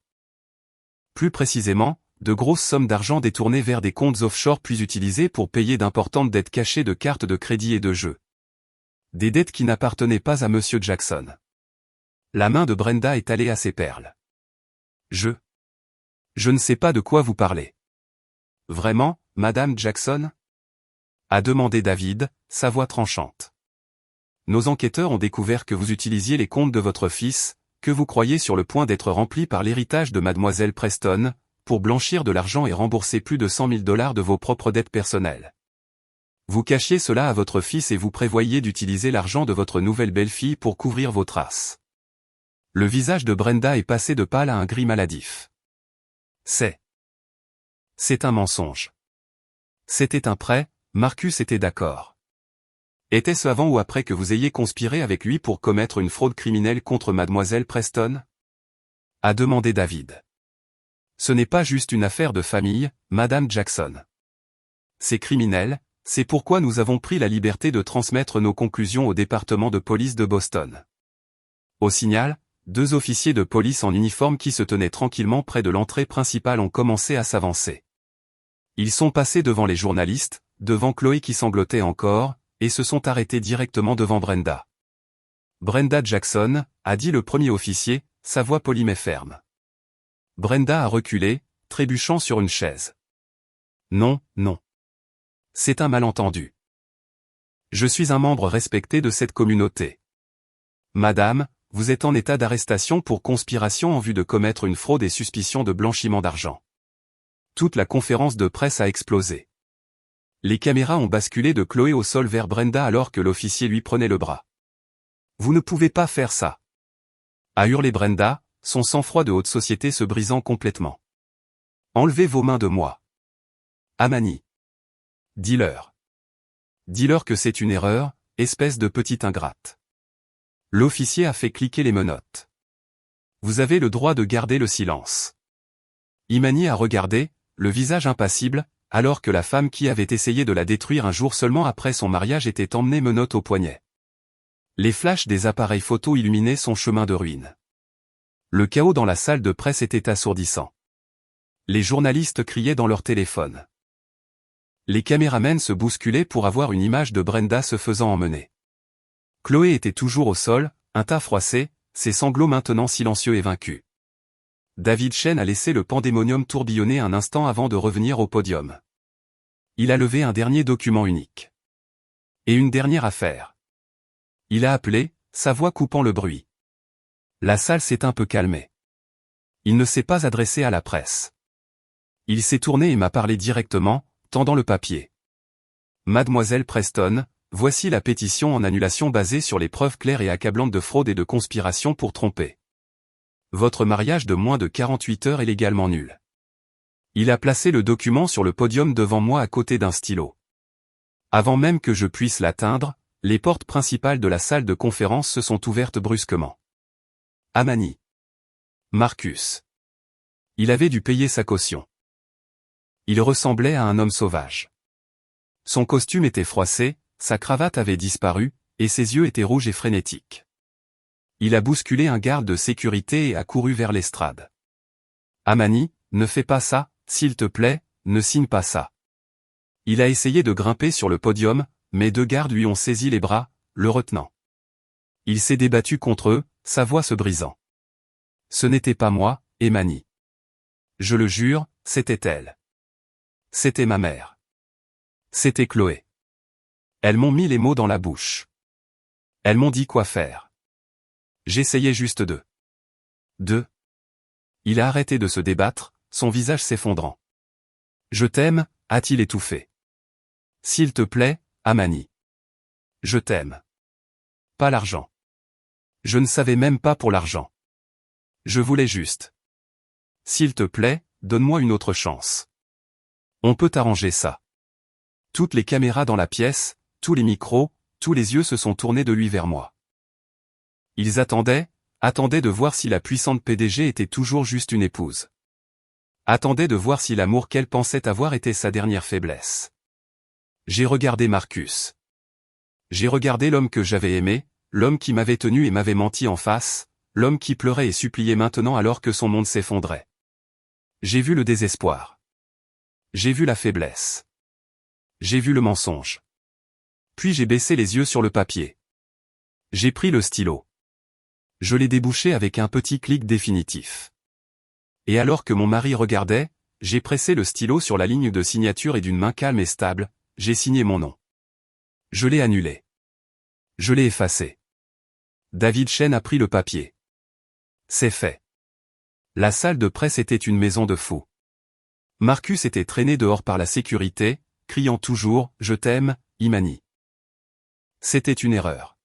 Plus précisément, de grosses sommes d'argent détournées vers des comptes offshore puis utilisées pour payer d'importantes dettes cachées de cartes de crédit et de jeux. Des dettes qui n'appartenaient pas à Monsieur Jackson. La main de Brenda est allée à ses perles. Je ne sais pas de quoi vous parlez. Vraiment, Madame Jackson? A demandé David, sa voix tranchante. Nos enquêteurs ont découvert que vous utilisiez les comptes de votre fils, que vous croyez sur le point d'être remplis par l'héritage de Mademoiselle Preston, pour blanchir de l'argent et rembourser plus de 100 000 $ de vos propres dettes personnelles. Vous cachiez cela à votre fils et vous prévoyiez d'utiliser l'argent de votre nouvelle belle-fille pour couvrir vos traces. Le visage de Brenda est passé de pâle à un gris maladif. C'est un mensonge. C'était un prêt, Marcus était d'accord. Était-ce avant ou après que vous ayez conspiré avec lui pour commettre une fraude criminelle contre Mademoiselle Preston? A demandé David. Ce n'est pas juste une affaire de famille, Madame Jackson. C'est criminel, c'est pourquoi nous avons pris la liberté de transmettre nos conclusions au département de police de Boston. Au signal, 2 officiers de police en uniforme qui se tenaient tranquillement près de l'entrée principale ont commencé à s'avancer. Ils sont passés devant les journalistes, devant Chloé qui sanglotait encore, et se sont arrêtés directement devant Brenda. Brenda Jackson, a dit le premier officier, sa voix polie mais ferme. Brenda a reculé, trébuchant sur une chaise. Non. C'est un malentendu. Je suis un membre respecté de cette communauté. Madame, vous êtes en état d'arrestation pour conspiration en vue de commettre une fraude et suspicion de blanchiment d'argent. Toute la conférence de presse a explosé. Les caméras ont basculé de Chloé au sol vers Brenda alors que l'officier lui prenait le bras. Vous ne pouvez pas faire ça. A hurlé Brenda, son sang-froid de haute société se brisant complètement. Enlevez vos mains de moi. Amani. Dis-leur. Dis-leur que c'est une erreur, espèce de petite ingrate. L'officier a fait cliquer les menottes. Vous avez le droit de garder le silence. Imani a regardé, le visage impassible, alors que la femme qui avait essayé de la détruire un jour seulement après son mariage était emmenée menottes au poignet. Les flashs des appareils photo illuminaient son chemin de ruine. Le chaos dans la salle de presse était assourdissant. Les journalistes criaient dans leur téléphone. Les caméramens se bousculaient pour avoir une image de Brenda se faisant emmener. Chloé était toujours au sol, un tas froissé, ses sanglots maintenant silencieux et vaincus. David Chen a laissé le pandémonium tourbillonner un instant avant de revenir au podium. Il a levé un dernier document unique. Et une dernière affaire. Il a appelé, sa voix coupant le bruit. La salle s'est un peu calmée. Il ne s'est pas adressé à la presse. Il s'est tourné et m'a parlé directement, tendant le papier. Mademoiselle Preston, voici la pétition en annulation basée sur les preuves claires et accablantes de fraude et de conspiration pour tromper. Votre mariage de moins de 48 heures est légalement nul. Il a placé le document sur le podium devant moi à côté d'un stylo. Avant même que je puisse l'atteindre, les portes principales de la salle de conférence se sont ouvertes brusquement. Amani. Marcus. Il avait dû payer sa caution. Il ressemblait à un homme sauvage. Son costume était froissé, sa cravate avait disparu, et ses yeux étaient rouges et frénétiques. Il a bousculé un garde de sécurité et a couru vers l'estrade. Amani, ne fais pas ça, s'il te plaît, ne signe pas ça. Il a essayé de grimper sur le podium, mais 2 gardes lui ont saisi les bras, le retenant. Il s'est débattu contre eux, sa voix se brisant. Ce n'était pas moi, Amani. Je le jure, c'était elle. C'était ma mère. C'était Chloé. Elles m'ont mis les mots dans la bouche. Elles m'ont dit quoi faire. J'essayais juste de. Il a arrêté de se débattre, son visage s'effondrant. Je t'aime, a-t-il étouffé. S'il te plaît, Amani. Je t'aime. Pas l'argent. Je ne savais même pas pour l'argent. Je voulais juste. S'il te plaît, donne-moi une autre chance. On peut arranger ça. Toutes les caméras dans la pièce, tous les micros, tous les yeux se sont tournés de lui vers moi. Ils attendaient de voir si la puissante PDG était toujours juste une épouse. Attendaient de voir si l'amour qu'elle pensait avoir était sa dernière faiblesse. J'ai regardé Marcus. J'ai regardé l'homme que j'avais aimé, l'homme qui m'avait tenu et m'avait menti en face, l'homme qui pleurait et suppliait maintenant alors que son monde s'effondrait. J'ai vu le désespoir. J'ai vu la faiblesse. J'ai vu le mensonge. Puis j'ai baissé les yeux sur le papier. J'ai pris le stylo. Je l'ai débouché avec un petit clic définitif. Et alors que mon mari regardait, j'ai pressé le stylo sur la ligne de signature et d'une main calme et stable, j'ai signé mon nom. Je l'ai annulé. Je l'ai effacé. David Chen a pris le papier. C'est fait. La salle de presse était une maison de fous. Marcus était traîné dehors par la sécurité, criant toujours « Je t'aime, Imani ». C'était une erreur.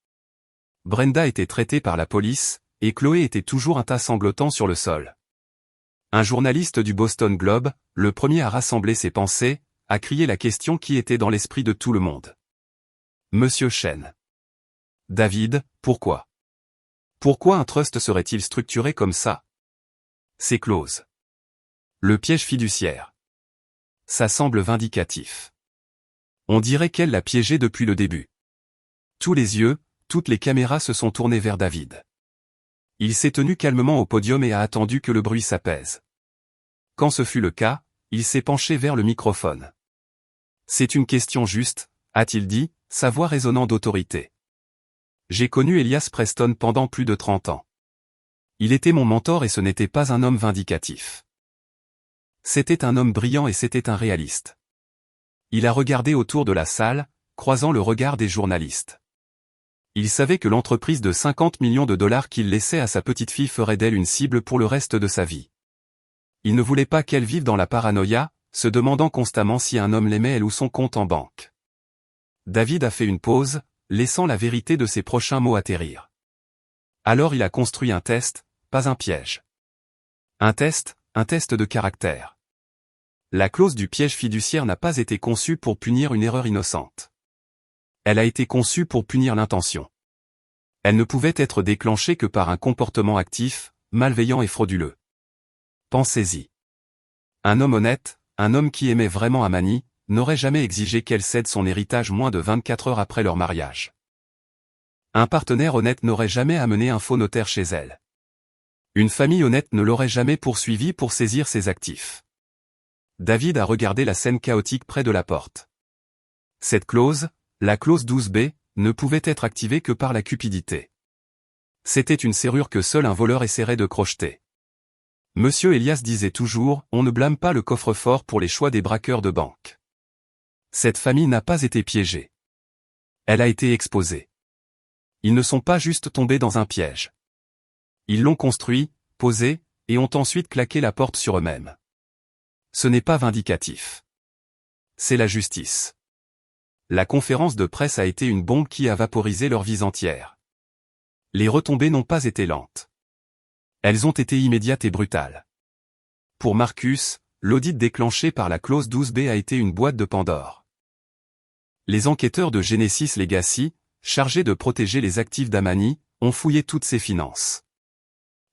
Brenda était traitée par la police, et Chloé était toujours un tas sanglotant sur le sol. Un journaliste du Boston Globe, le premier à rassembler ses pensées, a crié la question qui était dans l'esprit de tout le monde. Monsieur Chen. David, pourquoi? Pourquoi un trust serait-il structuré comme ça? C'est close. Le piège fiduciaire. Ça semble vindicatif. On dirait qu'elle l'a piégé depuis le début. Tous les yeux, toutes les caméras se sont tournés vers David. Il s'est tenu calmement au podium et a attendu que le bruit s'apaise. Quand ce fut le cas, il s'est penché vers le microphone. C'est une question juste, a-t-il dit, sa voix résonnant d'autorité. J'ai connu Elias Preston pendant plus de 30 ans. Il était mon mentor et ce n'était pas un homme vindicatif. C'était un homme brillant et c'était un réaliste. Il a regardé autour de la salle, croisant le regard des journalistes. Il savait que l'entreprise de 50 millions de dollars qu'il laissait à sa petite fille ferait d'elle une cible pour le reste de sa vie. Il ne voulait pas qu'elle vive dans la paranoïa, se demandant constamment si un homme l'aimait elle ou son compte en banque. David a fait une pause, laissant la vérité de ses prochains mots atterrir. Alors il a construit un test, pas un piège. Un test de caractère. La clause du piège fiduciaire n'a pas été conçue pour punir une erreur innocente. Elle a été conçue pour punir l'intention. Elle ne pouvait être déclenchée que par un comportement actif, malveillant et frauduleux. Pensez-y. Un homme honnête, un homme qui aimait vraiment Amani, n'aurait jamais exigé qu'elle cède son héritage moins de 24 heures après leur mariage. Un partenaire honnête n'aurait jamais amené un faux notaire chez elle. Une famille honnête ne l'aurait jamais poursuivi pour saisir ses actifs. David a regardé la scène chaotique près de la porte. Cette clause, la clause 12B, ne pouvait être activée que par la cupidité. C'était une serrure que seul un voleur essaierait de crocheter. Monsieur Elias disait toujours, on ne blâme pas le coffre-fort pour les choix des braqueurs de banque. Cette famille n'a pas été piégée. Elle a été exposée. Ils ne sont pas juste tombés dans un piège. Ils l'ont construit, posé, et ont ensuite claqué la porte sur eux-mêmes. Ce n'est pas vindicatif. C'est la justice. La conférence de presse a été une bombe qui a vaporisé leur vie entière. Les retombées n'ont pas été lentes. Elles ont été immédiates et brutales. Pour Marcus, l'audit déclenché par la clause 12B a été une boîte de Pandore. Les enquêteurs de Genesis Legacy, chargés de protéger les actifs d'Amani, ont fouillé toutes ses finances.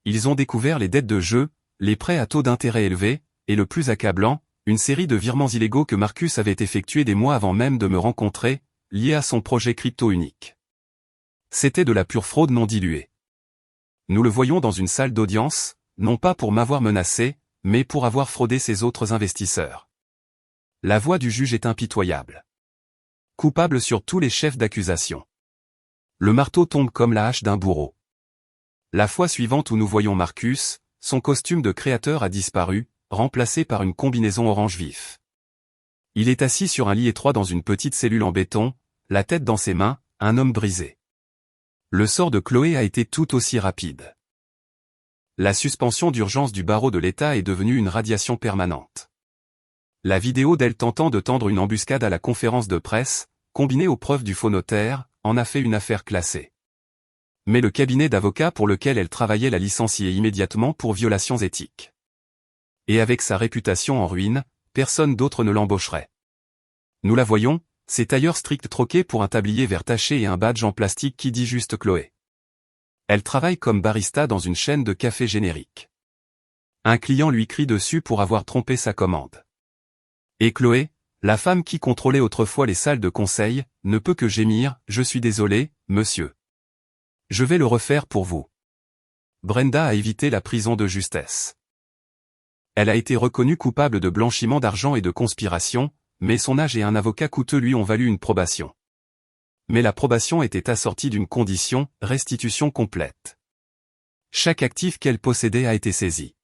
Ils ont découvert les dettes de jeu, les prêts à taux d'intérêt élevés, et le plus accablant, une série de virements illégaux que Marcus avait effectués des mois avant même de me rencontrer, liés à son projet crypto unique. C'était de la pure fraude non diluée. Nous le voyons dans une salle d'audience, non pas pour m'avoir menacé, mais pour avoir fraudé ses autres investisseurs. La voix du juge est impitoyable. Coupable sur tous les chefs d'accusation. Le marteau tombe comme la hache d'un bourreau. La fois suivante où nous voyons Marcus, son costume de créateur a disparu, remplacé par une combinaison orange vif. Il est assis sur un lit étroit dans une petite cellule en béton, la tête dans ses mains, un homme brisé. Le sort de Chloé a été tout aussi rapide. La suspension d'urgence du barreau de l'État est devenue une radiation permanente. La vidéo d'elle tentant de tendre une embuscade à la conférence de presse, combinée aux preuves du faux notaire, en a fait une affaire classée. Mais le cabinet d'avocats pour lequel elle travaillait l'a licenciée immédiatement pour violations éthiques. Et avec sa réputation en ruine, personne d'autre ne l'embaucherait. Nous la voyons, ses tailleurs stricts troqués pour un tablier vert taché et un badge en plastique qui dit juste Chloé. Elle travaille comme barista dans une chaîne de café générique. Un client lui crie dessus pour avoir trompé sa commande. Et Chloé, la femme qui contrôlait autrefois les salles de conseil, ne peut que gémir « Je suis désolé, monsieur. Je vais le refaire pour vous. » Brenda a évité la prison de justesse. Elle a été reconnue coupable de blanchiment d'argent et de conspiration, mais son âge et un avocat coûteux lui ont valu une probation. Mais la probation était assortie d'une condition, restitution complète. Chaque actif qu'elle possédait a été saisi.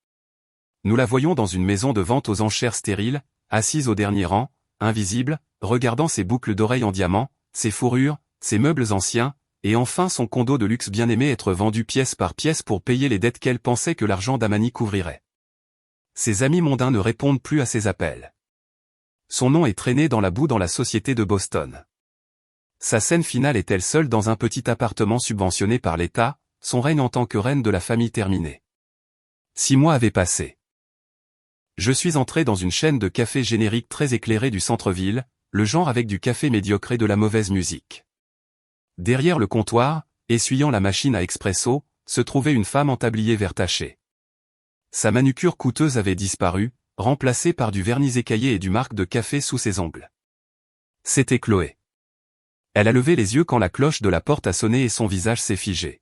Nous la voyons dans une maison de vente aux enchères stérile, assise au dernier rang, invisible, regardant ses boucles d'oreilles en diamant, ses fourrures, ses meubles anciens, et enfin son condo de luxe bien-aimé être vendu pièce par pièce pour payer les dettes qu'elle pensait que l'argent d'Amani couvrirait. Ses amis mondains ne répondent plus à ses appels. Son nom est traîné dans la boue dans la société de Boston. Sa scène finale est elle seule dans un petit appartement subventionné par l'État, son règne en tant que reine de la famille terminé. 6 mois avaient passé. Je suis entré dans une chaîne de café générique très éclairée du centre-ville, le genre avec du café médiocre et de la mauvaise musique. Derrière le comptoir, essuyant la machine à expresso, se trouvait une femme en tablier vert taché. Sa manucure coûteuse avait disparu, remplacée par du vernis écaillé et du marc de café sous ses ongles. C'était Chloé. Elle a levé les yeux quand la cloche de la porte a sonné et son visage s'est figé.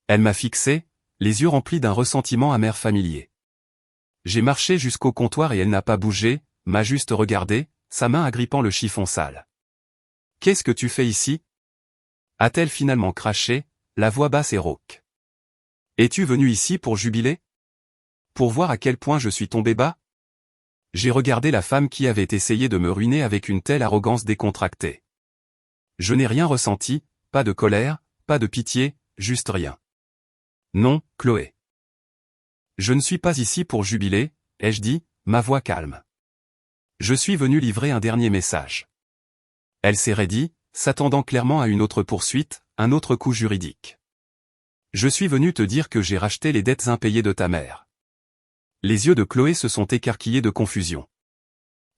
Elle m'a fixé, les yeux remplis d'un ressentiment amer familier. J'ai marché jusqu'au comptoir et elle n'a pas bougé, m'a juste regardé, sa main agrippant le chiffon sale. « Qu'est-ce que tu fais ici ?» a-t-elle finalement craché, la voix basse et rauque. « Es-tu venu ici pour jubiler ? Pour voir à quel point je suis tombé bas ?» J'ai regardé la femme qui avait essayé de me ruiner avec une telle arrogance décontractée. Je n'ai rien ressenti, pas de colère, pas de pitié, juste rien. Non, Chloé. Je ne suis pas ici pour jubiler, ai-je dit, ma voix calme. Je suis venu livrer un dernier message. Elle s'est raidie, s'attendant clairement à une autre poursuite, un autre coup juridique. Je suis venu te dire que j'ai racheté les dettes impayées de ta mère. Les yeux de Chloé se sont écarquillés de confusion.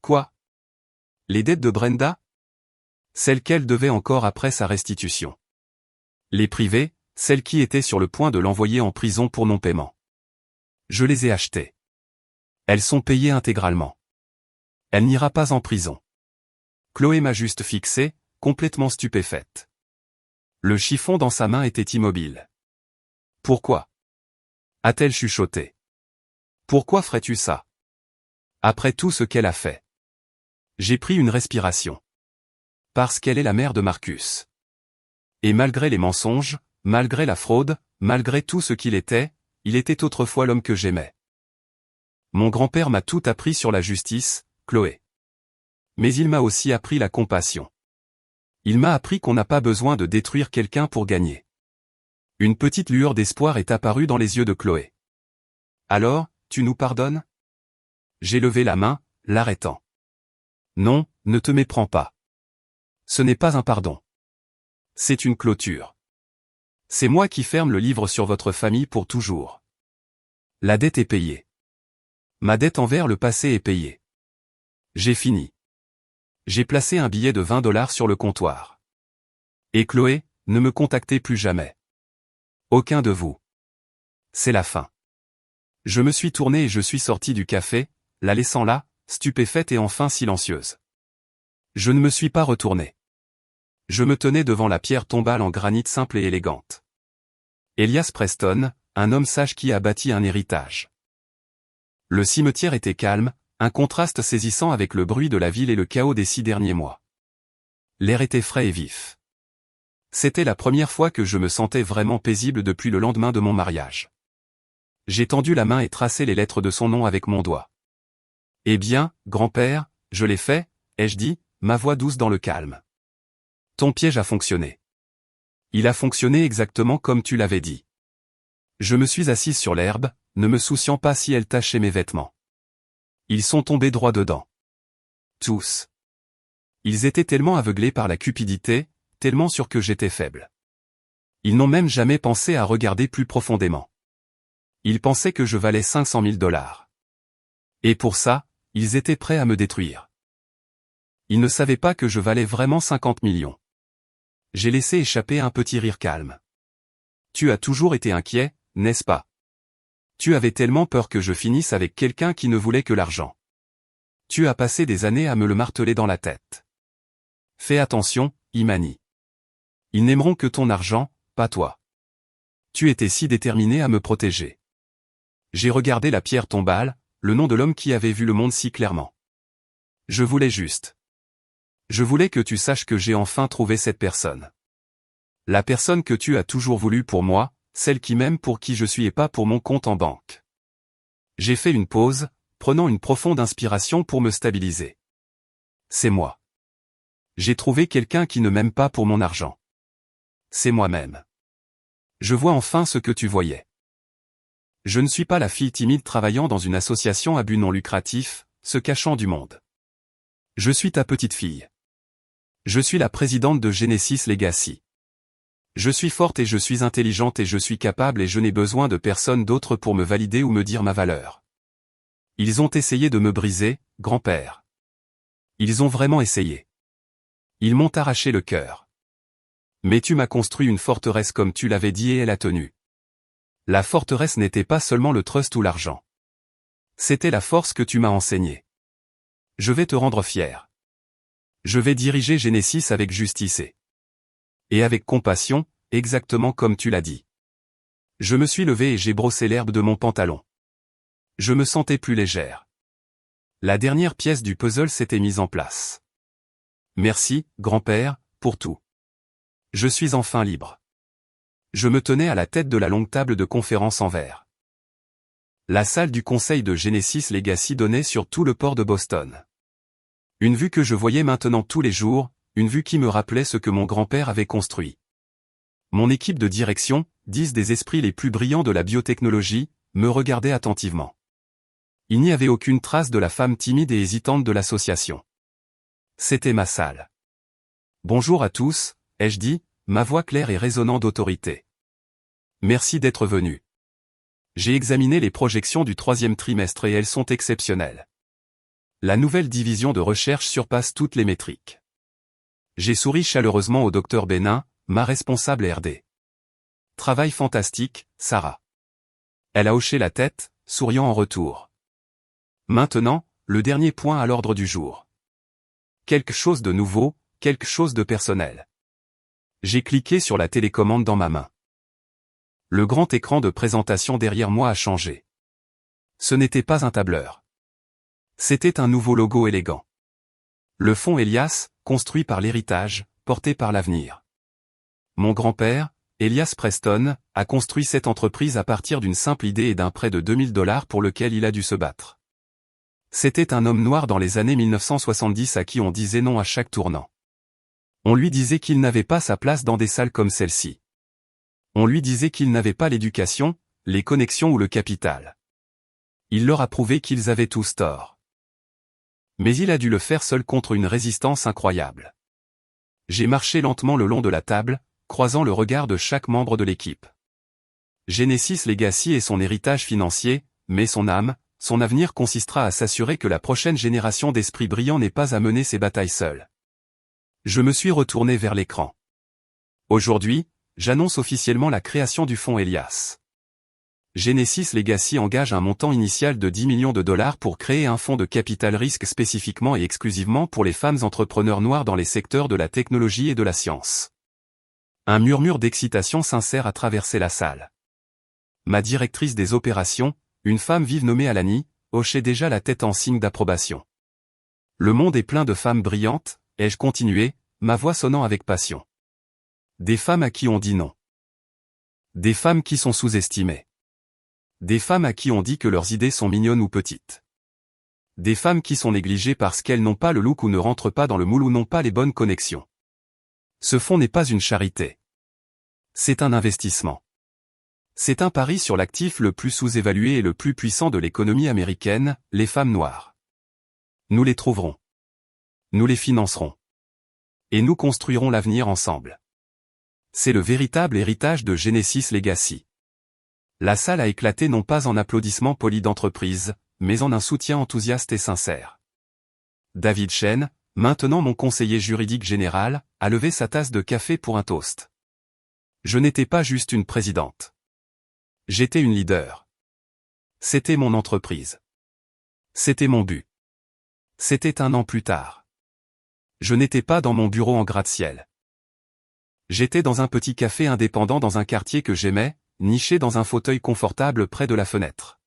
Quoi ? Les dettes de Brenda ? Celles qu'elle devait encore après sa restitution. Les privées, celles qui étaient sur le point de l'envoyer en prison pour non-paiement. Je les ai achetées. Elles sont payées intégralement. Elle n'ira pas en prison. Chloé m'a juste fixé, complètement stupéfaite. Le chiffon dans sa main était immobile. Pourquoi ? A-t-elle chuchoté. Pourquoi ferais-tu ça ? Après tout ce qu'elle a fait. J'ai pris une respiration. Parce qu'elle est la mère de Marcus. Et malgré les mensonges, malgré la fraude, malgré tout ce qu'il était, il était autrefois l'homme que j'aimais. Mon grand-père m'a tout appris sur la justice, Chloé. Mais il m'a aussi appris la compassion. Il m'a appris qu'on n'a pas besoin de détruire quelqu'un pour gagner. Une petite lueur d'espoir est apparue dans les yeux de Chloé. Alors, tu nous pardonnes ? J'ai levé la main, l'arrêtant. Non, ne te méprends pas. Ce n'est pas un pardon. C'est une clôture. C'est moi qui ferme le livre sur votre famille pour toujours. La dette est payée. Ma dette envers le passé est payée. J'ai fini. J'ai placé un billet de $20 sur le comptoir. Et Chloé, ne me contactez plus jamais. Aucun de vous. C'est la fin. Je me suis tourné et je suis sorti du café, la laissant là, stupéfaite et enfin silencieuse. Je ne me suis pas retourné. Je me tenais devant la pierre tombale en granit simple et élégante. Elias Preston, un homme sage qui a bâti un héritage. Le cimetière était calme, un contraste saisissant avec le bruit de la ville et le chaos des 6 derniers mois. L'air était frais et vif. C'était la première fois que je me sentais vraiment paisible depuis le lendemain de mon mariage. J'ai tendu la main et tracé les lettres de son nom avec mon doigt. Eh bien, grand-père, je l'ai fait, ai-je dit, ma voix douce dans le calme. Ton piège a fonctionné. Il a fonctionné exactement comme tu l'avais dit. Je me suis assise sur l'herbe, ne me souciant pas si elle tachait mes vêtements. Ils sont tombés droit dedans. Tous. Ils étaient tellement aveuglés par la cupidité, tellement sûrs que j'étais faible. Ils n'ont même jamais pensé à regarder plus profondément. Ils pensaient que je valais $500 000. Et pour ça, ils étaient prêts à me détruire. Ils ne savaient pas que je valais vraiment 50 millions. J'ai laissé échapper un petit rire calme. Tu as toujours été inquiet, n'est-ce pas? Tu avais tellement peur que je finisse avec quelqu'un qui ne voulait que l'argent. Tu as passé des années à me le marteler dans la tête. Fais attention, Imani. Ils n'aimeront que ton argent, pas toi. Tu étais si déterminé à me protéger. J'ai regardé la pierre tombale, le nom de l'homme qui avait vu le monde si clairement. Je voulais juste. Je voulais que tu saches que j'ai enfin trouvé cette personne. La personne que tu as toujours voulu pour moi, celle qui m'aime pour qui je suis et pas pour mon compte en banque. J'ai fait une pause, prenant une profonde inspiration pour me stabiliser. C'est moi. J'ai trouvé quelqu'un qui ne m'aime pas pour mon argent. C'est moi-même. Je vois enfin ce que tu voyais. Je ne suis pas la fille timide travaillant dans une association à but non lucratif, se cachant du monde. Je suis ta petite fille. Je suis la présidente de Genesis Legacy. Je suis forte et je suis intelligente et je suis capable et je n'ai besoin de personne d'autre pour me valider ou me dire ma valeur. Ils ont essayé de me briser, grand-père. Ils ont vraiment essayé. Ils m'ont arraché le cœur. Mais tu m'as construit une forteresse comme tu l'avais dit et elle a tenu. La forteresse n'était pas seulement le trust ou l'argent. C'était la force que tu m'as enseignée. Je vais te rendre fier. Je vais diriger Genesis avec justice et avec compassion, exactement comme tu l'as dit. Je me suis levé et j'ai brossé l'herbe de mon pantalon. Je me sentais plus légère. La dernière pièce du puzzle s'était mise en place. Merci, grand-père, pour tout. Je suis enfin libre. Je me tenais à la tête de la longue table de conférence en verre. La salle du conseil de Genesis Legacy donnait sur tout le port de Boston. Une vue que je voyais maintenant tous les jours, une vue qui me rappelait ce que mon grand-père avait construit. Mon équipe de direction, 10 des esprits les plus brillants de la biotechnologie, me regardait attentivement. Il n'y avait aucune trace de la femme timide et hésitante de l'association. C'était ma salle. Bonjour à tous, ai-je dit, ma voix claire et résonnante d'autorité. Merci d'être venu. J'ai examiné les projections du 3e trimestre et elles sont exceptionnelles. La nouvelle division de recherche surpasse toutes les métriques. J'ai souri chaleureusement au Dr Bénin, ma responsable RD. Travail fantastique, Sarah. Elle a hoché la tête, souriant en retour. Maintenant, le dernier point à l'ordre du jour. Quelque chose de nouveau, quelque chose de personnel. J'ai cliqué sur la télécommande dans ma main. Le grand écran de présentation derrière moi a changé. Ce n'était pas un tableur. C'était un nouveau logo élégant. Le fonds Elias, construit par l'héritage, porté par l'avenir. Mon grand-père, Elias Preston, a construit cette entreprise à partir d'une simple idée et d'un prêt de $2000 pour lequel il a dû se battre. C'était un homme noir dans les années 1970 à qui on disait non à chaque tournant. On lui disait qu'il n'avait pas sa place dans des salles comme celle-ci. On lui disait qu'il n'avait pas l'éducation, les connexions ou le capital. Il leur a prouvé qu'ils avaient tous tort. Mais il a dû le faire seul contre une résistance incroyable. J'ai marché lentement le long de la table, croisant le regard de chaque membre de l'équipe. Genesis Legacy est son héritage financier, mais son âme, son avenir consistera à s'assurer que la prochaine génération d'esprits brillants n'ait pas à mener ses batailles seule. Je me suis retourné vers l'écran. Aujourd'hui, j'annonce officiellement la création du fonds Elias. Genesis Legacy engage un montant initial de $10 millions pour créer un fonds de capital risque spécifiquement et exclusivement pour les femmes entrepreneurs noires dans les secteurs de la technologie et de la science. Un murmure d'excitation sincère a traversé la salle. Ma directrice des opérations, une femme vive nommée Alani, hochait déjà la tête en signe d'approbation. Le monde est plein de femmes brillantes, ai-je continué, ma voix sonnant avec passion. Des femmes à qui on dit non. Des femmes qui sont sous-estimées. Des femmes à qui on dit que leurs idées sont mignonnes ou petites. Des femmes qui sont négligées parce qu'elles n'ont pas le look ou ne rentrent pas dans le moule ou n'ont pas les bonnes connexions. Ce fonds n'est pas une charité. C'est un investissement. C'est un pari sur l'actif le plus sous-évalué et le plus puissant de l'économie américaine, les femmes noires. Nous les trouverons. Nous les financerons. Et nous construirons l'avenir ensemble. C'est le véritable héritage de Genesis Legacy. La salle a éclaté non pas en applaudissements polis d'entreprise, mais en un soutien enthousiaste et sincère. David Chen, maintenant mon conseiller juridique général, a levé sa tasse de café pour un toast. Je n'étais pas juste une présidente. J'étais une leader. C'était mon entreprise. C'était mon but. C'était 1 an plus tard. Je n'étais pas dans mon bureau en gratte-ciel. J'étais dans un petit café indépendant dans un quartier que j'aimais, niché dans un fauteuil confortable près de la fenêtre.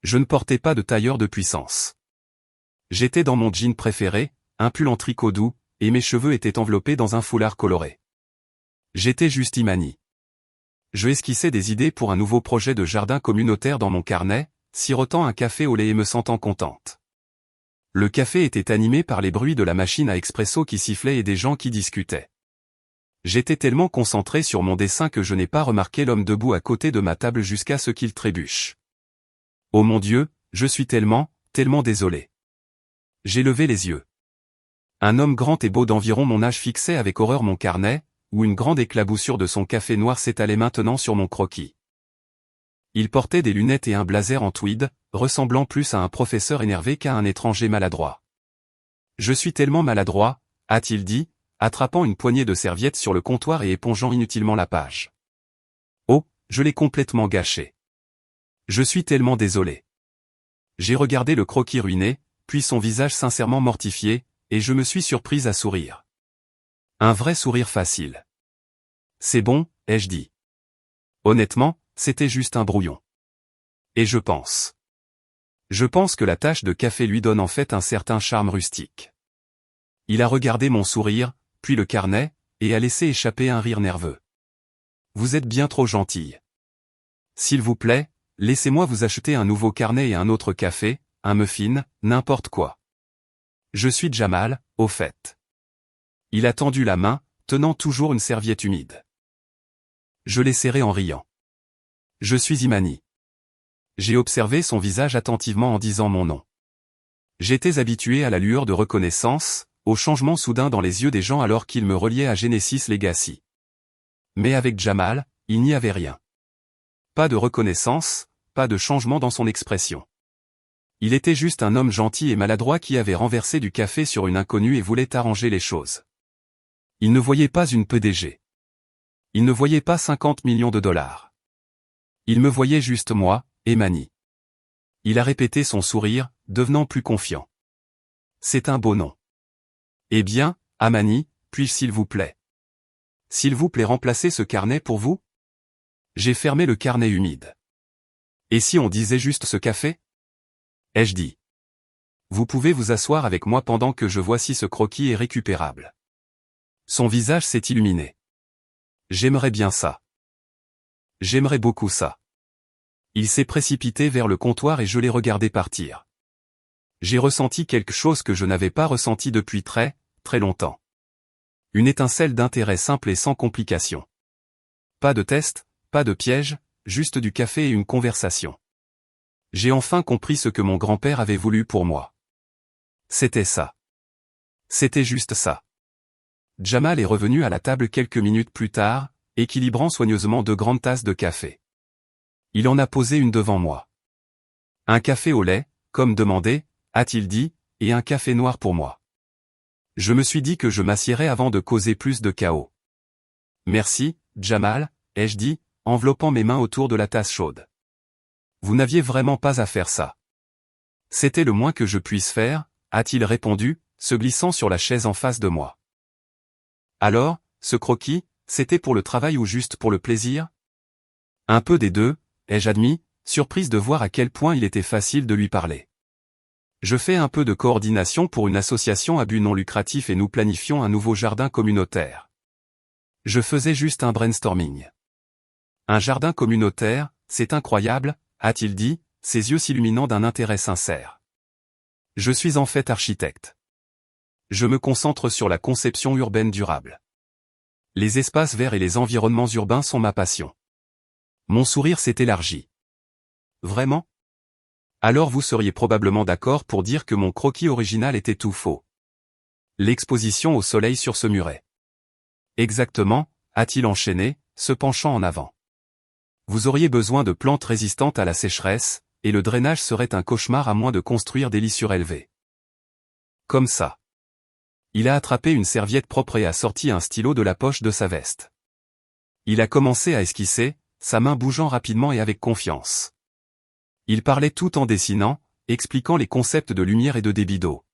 Je ne portais pas de tailleur de puissance. J'étais dans mon jean préféré, un pull en tricot doux, et mes cheveux étaient enveloppés dans un foulard coloré. J'étais juste Imani. Je esquissais des idées pour un nouveau projet de jardin communautaire dans mon carnet, sirotant un café au lait et me sentant contente. Le café était animé par les bruits de la machine à expresso qui sifflait et des gens qui discutaient. J'étais tellement concentré sur mon dessin que je n'ai pas remarqué l'homme debout à côté de ma table jusqu'à ce qu'il trébuche. Oh mon Dieu, je suis tellement désolé. J'ai levé les yeux. Un homme grand et beau d'environ mon âge fixait avec horreur mon carnet, où une grande éclaboussure de son café noir s'étalait maintenant sur mon croquis. Il portait des lunettes et un blazer en tweed, ressemblant plus à un professeur énervé qu'à un étranger maladroit. « Je suis tellement maladroit », a-t-il dit, attrapant une poignée de serviettes sur le comptoir et épongeant inutilement la page. « Oh, je l'ai complètement gâché. Je suis tellement désolé. » J'ai regardé le croquis ruiné, puis son visage sincèrement mortifié, et je me suis surprise à sourire. Un vrai sourire facile. « C'est bon », ai-je dit. Honnêtement, c'était juste un brouillon. Et je pense que la tache de café lui donne en fait un certain charme rustique. Il a regardé mon sourire, puis le carnet, et a laissé échapper un rire nerveux. « Vous êtes bien trop gentille. S'il vous plaît, laissez-moi vous acheter un nouveau carnet et un autre café, un muffin, n'importe quoi. Je suis Jamal, au fait. » Il a tendu la main, tenant toujours une serviette humide. Je l'ai serré en riant. « Je suis Imani. » J'ai observé son visage attentivement en disant mon nom. J'étais habitué à la lueur de reconnaissance, au changement soudain dans les yeux des gens alors qu'ils me reliaient à Genesis Legacy. Mais avec Jamal, il n'y avait rien. Pas de reconnaissance, pas de changement dans son expression. Il était juste un homme gentil et maladroit qui avait renversé du café sur une inconnue et voulait arranger les choses. Il ne voyait pas une PDG. Il ne voyait pas 50 millions de dollars. Il me voyait juste moi, Imani. Il a répété son sourire, devenant plus confiant. C'est un beau nom. Eh bien, Amani, puis-je s'il vous plaît? S'il vous plaît remplacer ce carnet pour vous? J'ai fermé le carnet humide. Et si on disait juste ce café? Ai-je dit. Vous pouvez vous asseoir avec moi pendant que je vois si ce croquis est récupérable. Son visage s'est illuminé. J'aimerais bien ça. J'aimerais beaucoup ça. Il s'est précipité vers le comptoir et je l'ai regardé partir. J'ai ressenti quelque chose que je n'avais pas ressenti depuis très longtemps. Une étincelle d'intérêt simple et sans complication. Pas de test, pas de piège, juste du café et une conversation. J'ai enfin compris ce que mon grand-père avait voulu pour moi. C'était ça. C'était juste ça. Jamal est revenu à la table quelques minutes plus tard, équilibrant soigneusement 2 grandes tasses de café. Il en a posé une devant moi. Un café au lait, comme demandé, a-t-il dit, et un café noir pour moi. Je me suis dit que je m'assierais avant de causer plus de chaos. Merci, Jamal, ai-je dit, enveloppant mes mains autour de la tasse chaude. Vous n'aviez vraiment pas à faire ça. C'était le moins que je puisse faire, a-t-il répondu, se glissant sur la chaise en face de moi. Alors, ce croquis, c'était pour le travail ou juste pour le plaisir? Un peu des deux, ai-je admis, surprise de voir à quel point il était facile de lui parler. Je fais un peu de coordination pour une association à but non lucratif et nous planifions un nouveau jardin communautaire. Je faisais juste un brainstorming. Un jardin communautaire, c'est incroyable, a-t-il dit, ses yeux s'illuminant d'un intérêt sincère. Je suis en fait architecte. Je me concentre sur la conception urbaine durable. Les espaces verts et les environnements urbains sont ma passion. Mon sourire s'est élargi. Vraiment? Alors vous seriez probablement d'accord pour dire que mon croquis original était tout faux. L'exposition au soleil sur ce muret. Exactement, a-t-il enchaîné, se penchant en avant. Vous auriez besoin de plantes résistantes à la sécheresse, et le drainage serait un cauchemar à moins de construire des lits surélevés. Comme ça. Il a attrapé une serviette propre et a sorti un stylo de la poche de sa veste. Il a commencé à esquisser, sa main bougeant rapidement et avec confiance. Il parlait tout en dessinant, expliquant les concepts de lumière et de débit d'eau.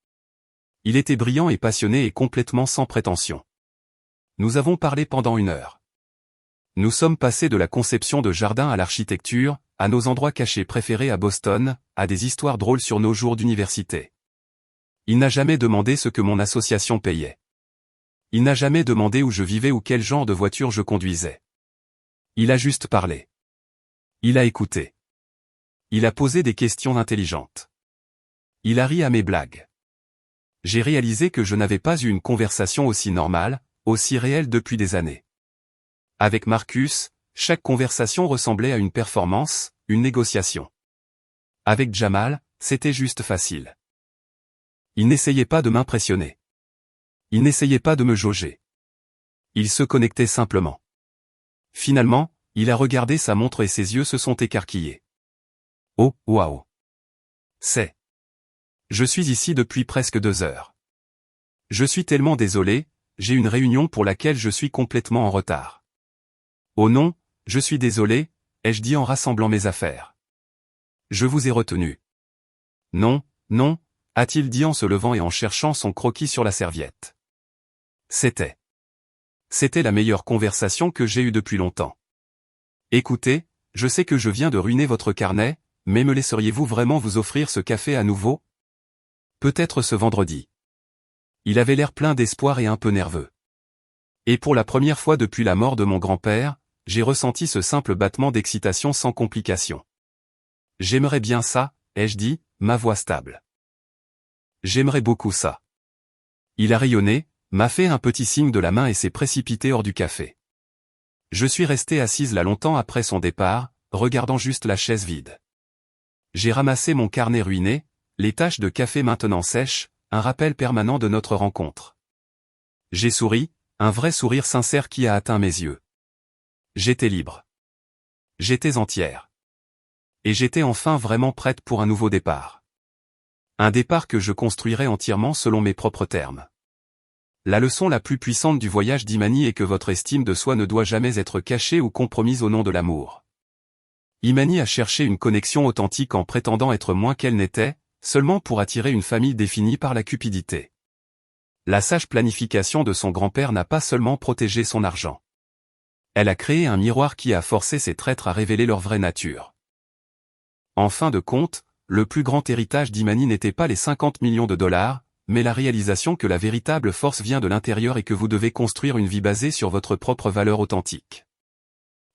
Il était brillant et passionné et complètement sans prétention. Nous avons parlé pendant 1 heure. Nous sommes passés de la conception de jardin à l'architecture, à nos endroits cachés préférés à Boston, à des histoires drôles sur nos jours d'université. Il n'a jamais demandé ce que mon association payait. Il n'a jamais demandé où je vivais ou quel genre de voiture je conduisais. Il a juste parlé. Il a écouté. Il a posé des questions intelligentes. Il a ri à mes blagues. J'ai réalisé que je n'avais pas eu une conversation aussi normale, aussi réelle depuis des années. Avec Marcus, chaque conversation ressemblait à une performance, une négociation. Avec Jamal, c'était juste facile. Il n'essayait pas de m'impressionner. Il n'essayait pas de me jauger. Il se connectait simplement. Finalement, il a regardé sa montre et ses yeux se sont écarquillés. Oh, waouh. Je suis ici depuis presque 2 heures. Je suis tellement désolé, j'ai une réunion pour laquelle je suis complètement en retard. Oh non, je suis désolé, ai-je dit en rassemblant mes affaires. Je vous ai retenu. Non, non, a-t-il dit en se levant et en cherchant son croquis sur la serviette. C'était la meilleure conversation que j'ai eue depuis longtemps. Écoutez, je sais que je viens de ruiner votre carnet, mais me laisseriez-vous vraiment vous offrir ce café à nouveau? Peut-être ce vendredi. Il avait l'air plein d'espoir et un peu nerveux. Et pour la première fois depuis la mort de mon grand-père, j'ai ressenti ce simple battement d'excitation sans complication. J'aimerais bien ça, ai-je dit, ma voix stable. J'aimerais beaucoup ça. Il a rayonné, m'a fait un petit signe de la main et s'est précipité hors du café. Je suis resté assise là longtemps après son départ, regardant juste la chaise vide. J'ai ramassé mon carnet ruiné, les taches de café maintenant sèches, un rappel permanent de notre rencontre. J'ai souri, un vrai sourire sincère qui a atteint mes yeux. J'étais libre. J'étais entière. Et j'étais enfin vraiment prête pour un nouveau départ. Un départ que je construirais entièrement selon mes propres termes. La leçon la plus puissante du voyage d'Imani est que votre estime de soi ne doit jamais être cachée ou compromise au nom de l'amour. Imani a cherché une connexion authentique en prétendant être moins qu'elle n'était, seulement pour attirer une famille définie par la cupidité. La sage planification de son grand-père n'a pas seulement protégé son argent. Elle a créé un miroir qui a forcé ses traîtres à révéler leur vraie nature. En fin de compte, le plus grand héritage d'Imani n'était pas les 50 millions de dollars, mais la réalisation que la véritable force vient de l'intérieur et que vous devez construire une vie basée sur votre propre valeur authentique.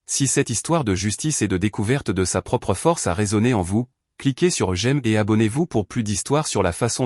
Si cette histoire de justice et de découverte de sa propre force a résonné en vous, cliquez sur j'aime et abonnez-vous pour plus d'histoires sur la façon